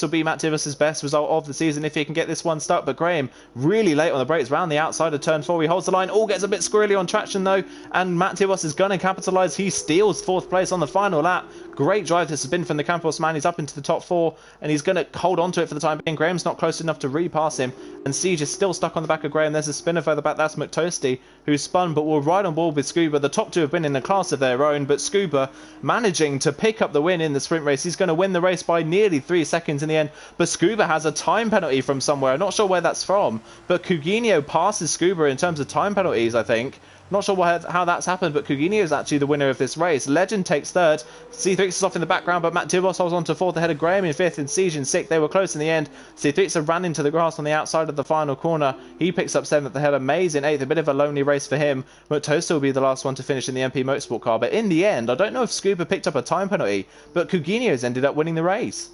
will be Matt Tibos' best result of the season if he can get this one stuck. But Graham really late on the brakes round the outside of turn 4. He holds the line. All gets a bit squirrely on traction though. And Matt Tibos is going to capitalise. He steals 4th place on the final lap. Great drive this has been from the Campos man. He's up into the top 4 and he's going to hold on to it for the time being. Graham's not close enough to repass him. And Siege is still stuck on the back of Graham. There's a spinner further back. That's McToasty who's spun but will ride on board with Scuba. The top 2 have been in a class of their own, but Scuba managing to pick up the win in the sprint race. He's going to win the race by nearly 3 seconds in the end, but Scuba has a time penalty from somewhere. I'm not sure where that's from, but Courinho passes Scuba in terms of time penalties, I think. Not sure how that's happened, but Courinho is actually the winner of this race. Legend takes 3rd. C3 is off in the background, but Matt Tibos holds on to 4th ahead of Graham in 5th and Siege in 6th. They were close in the end. C3 ran into the grass on the outside of the final corner. He picks up 7th ahead of Maze in 8th. A bit of a lonely race for him. McToast will be the last one to finish in the MP Motorsport car, but in the end, I don't know if Scuba picked up a time penalty, but Courinho's ended up winning the race.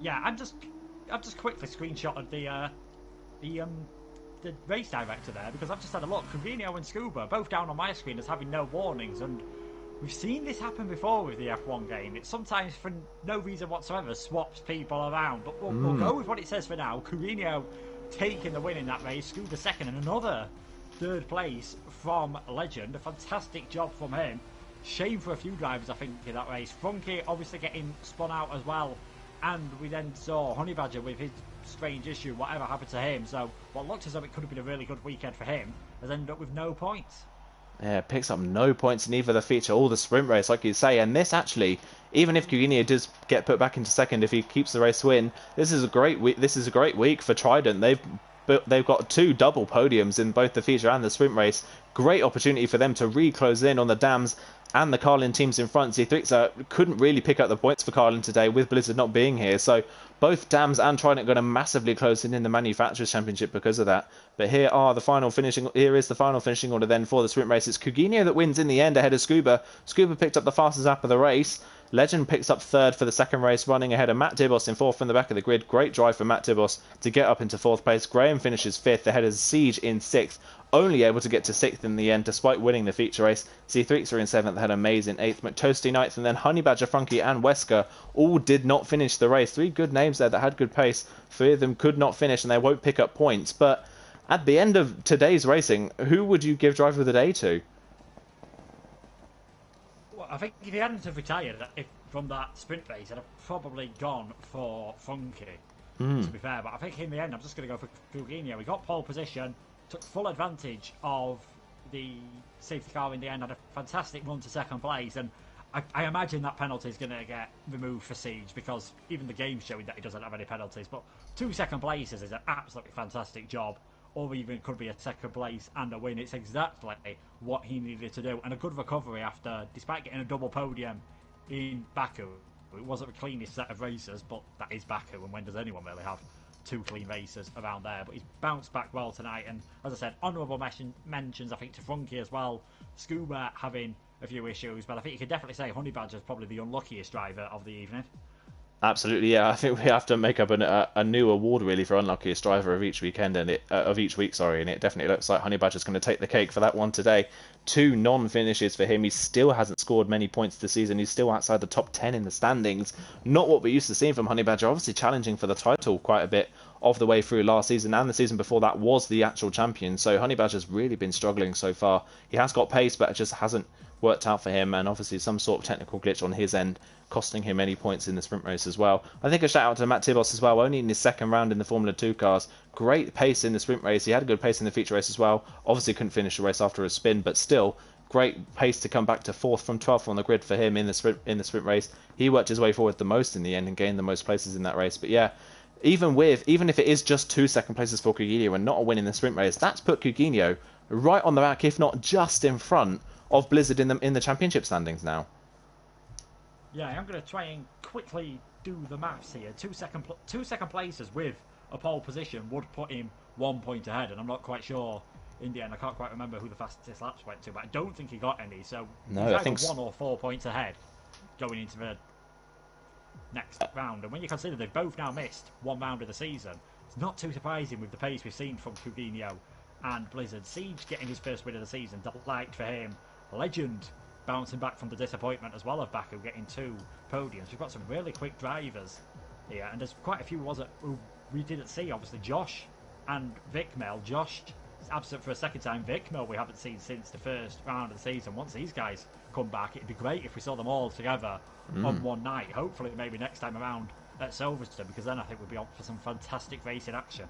Yeah, I've just quickly screenshotted the race director there, because I've just had a look. Courinho and Scuba both down on my screen as having no warnings, and we've seen this happen before with the F1 game. It sometimes, for no reason whatsoever, swaps people around, but we'll go with what it says for now. Courinho taking the win in that race, Scuba 2nd, and another 3rd place from Legend. A fantastic job from him. Shame for a few drivers, I think, in that race. Funky obviously getting spun out as well, and we then saw Honey Badger with his strange issue, whatever happened to him. So what looked as though it could have been a really good weekend for him has ended up with no points. Yeah, picks up no points in either the feature or the sprint race, like you say. And this actually, even if Courinho does get put back into 2nd, if he keeps the race win, this is a great week. This is a great week for Trident. They've got 2 double podiums in both the feature and the sprint race. Great opportunity for them to re-close in on the Dams and the Carlin teams in front. C3 couldn't really pick up the points for Carlin today with Blizzard not being here. So both Dams and Trident are going to massively close in the Manufacturers Championship because of that. But here is the final finishing order then for the sprint race. It's Courinho that wins in the end ahead of Scuba. Scuba picked up the fastest lap of the race. Legend picks up 3rd for the 2nd race, running ahead of Matt Tibos in 4th from the back of the grid. Great drive for Matt Tibos to get up into 4th place. Graham finishes 5th ahead of Siege in 6th, only able to get to 6th in the end despite winning the feature race. C3 are in 7th ahead of Maze in 8th, McToasty 9th, and then Honey Badger, Funky and Wesker all did not finish the race. 3 good names there that had good pace. 3 of them could not finish and they won't pick up points. But at the end of today's racing, who would you give driver of the day to? I think if he hadn't have retired from that sprint race, I'd have probably gone for Funky, to be fair. But I think in the end, I'm just going to go for Courinho. We got pole position, took full advantage of the safety car in the end, had a fantastic run to 2nd place, and I imagine that penalty is going to get removed for Siege, because even the game's showing that he doesn't have any penalties. But 2 second places is an absolutely fantastic job, or even could be a 2nd place and a win. It's exactly what he needed to do, and a good recovery after, despite getting a double podium in Baku. It wasn't the cleanest set of races, but that is Baku, and when does anyone really have 2 clean races around there? But he's bounced back well tonight, and as I said, honourable mentions I think to Funky as well. Scuba having a few issues, but I think you could definitely say Honey Badger is probably the unluckiest driver of the evening. Absolutely, yeah. I think we have to make up a new award really for unluckiest driver of each weekend and each week, and it definitely looks like Honey Badger's going to take the cake for that one today. 2 non-finishes for him. He still hasn't scored many points this season. He's still outside the top 10 in the standings. Not what we're used to seeing from Honey Badger. Obviously challenging for the title quite a bit of the way through last season, and the season before that was the actual champion. So Honey Badger's really been struggling so far. He has got pace, but it just hasn't worked out for him, and obviously some sort of technical glitch on his end costing him any points in the sprint race as well. I think a shout out to Matt Tibos as well, only in his second round in the Formula 2 cars. Great pace in the sprint race. He had a good pace in the feature race as well. Obviously couldn't finish the race after a spin, but still great pace to come back to 4th from 12th on the grid for him in the sprint race. He worked his way forward the most in the end and gained the most places in that race. But yeah, even if it is just 2 second places for Coutinho and not a win in the sprint race, that's put Coutinho right on the back, if not just in front of Blizzard in the championship standings now. Yeah, I'm going to try and quickly do the maths here. 2 second places with a pole position would put him 1 point ahead, and I'm not quite sure in the end. I can't quite remember who the fastest laps went to, but I don't think he got any. So no, he's I either think 1 or 4 points ahead going into the next round. And when you consider they've both now missed 1 round of the season, it's not too surprising with the pace we've seen from Coutinho and Blizzard. Siege getting his first win of the season, delight for him. Legend bouncing back from the disappointment as well of Baku getting 2 podiums. We've got some really quick drivers here, and there's quite a few who we didn't see. Obviously Josh and Vikmel. Josh is absent for a second time. Vikmel we haven't seen since the first round of the season. Once these guys come back, it'd be great if we saw them all together on one night. Hopefully maybe next time around at Silverstone, because then I think we'd be on for some fantastic racing action.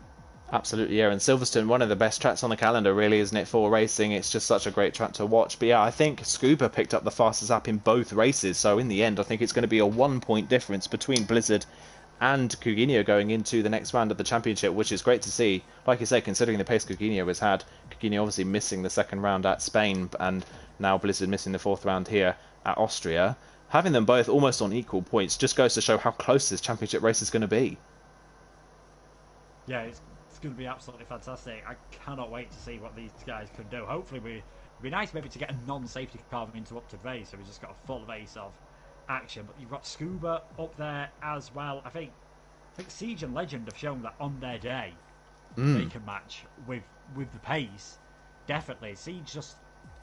Absolutely, yeah, and Silverstone, one of the best tracks on the calendar, really, isn't it, for racing? It's just such a great track to watch. But yeah, I think Scuba picked up the fastest lap in both races, so in the end, I think it's going to be a 1 point difference between Blizzard and Coutinho going into the next round of the championship, which is great to see. Like you say, considering the pace Coutinho has had, Coutinho obviously missing the second round at Spain, and now Blizzard missing the 4th round here at Austria. Having them both almost on equal points just goes to show how close this championship race is going to be. Yeah, it's going to be absolutely fantastic. I cannot wait to see what these guys can do. Hopefully it'd be nice maybe to get a non-safety car interrupted race, so we just got a full race of action. But you've got Scuba up there as well. I think Siege and Legend have shown that on their day they can match with the pace. Definitely. Siege just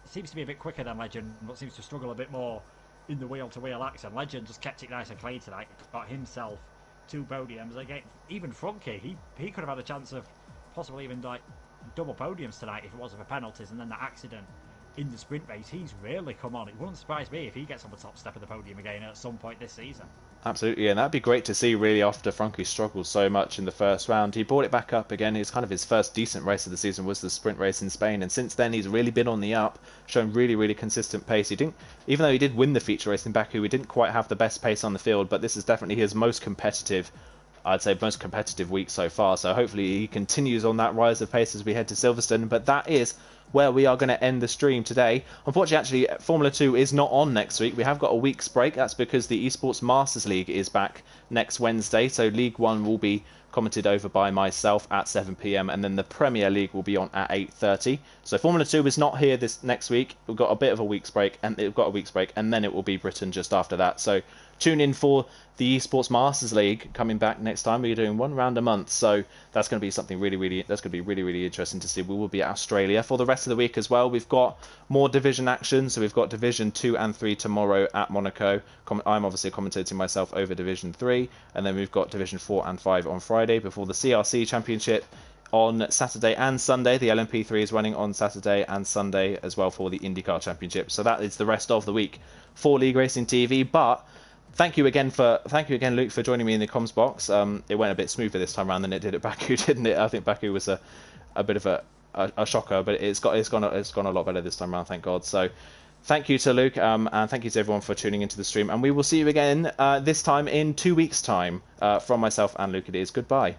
seems to be a bit quicker than Legend, but seems to struggle a bit more in the wheel-to-wheel action. Legend just kept it nice and clean tonight. Got himself 2 podiums. Again, even Frunky, he could have had a chance of possibly even like double podiums tonight if it wasn't for penalties, and then that accident in the sprint race. He's really come on. It wouldn't surprise me if he gets on the top step of the podium again at some point this season. Absolutely, and that'd be great to see, really, after Frankie struggled so much in the first round. He brought it back up again. It's kind of his first decent race of the season was the sprint race in Spain, and since then he's really been on the up, showing really, really consistent pace. He didn't, even though he did win the feature race in Baku, he didn't quite have the best pace on the field, but this is definitely his most competitive, I'd say, most competitive week so far. So hopefully he continues on that rise of pace as we head to Silverstone. But that is where we are going to end the stream today. Unfortunately, actually, Formula 2 is not on next week. We have got a week's break. That's because the Esports Masters League is back next Wednesday. So League 1 will be commented over by myself at 7 p.m. and then the Premier League will be on at 8:30. So Formula 2 is not here this next week. We've got a bit of a week's break, and then it will be Britain just after that. So tune in for the Esports Masters League coming back next time. We're doing 1 round a month, so that's going to be something really interesting to see. We will be at Australia for the rest of the week as well. We've got more division action, so we've got Division 2 and 3 tomorrow at Monaco. I'm obviously commentating myself over Division 3, and then we've got Division 4 and 5 on Friday before the CRC Championship on Saturday and Sunday. The LMP3 is running on Saturday and Sunday as well for the IndyCar Championship. So that is the rest of the week for League Racing TV. But thank you again, Luke, for joining me in the comms box. It went a bit smoother this time around than it did at Baku, didn't it? I think Baku was a bit of a shocker, but it's gone a lot better this time around, thank God. So thank you to Luke, and thank you to everyone for tuning into the stream. And we will see you again this time in 2 weeks' time. From myself and Luke, it is goodbye.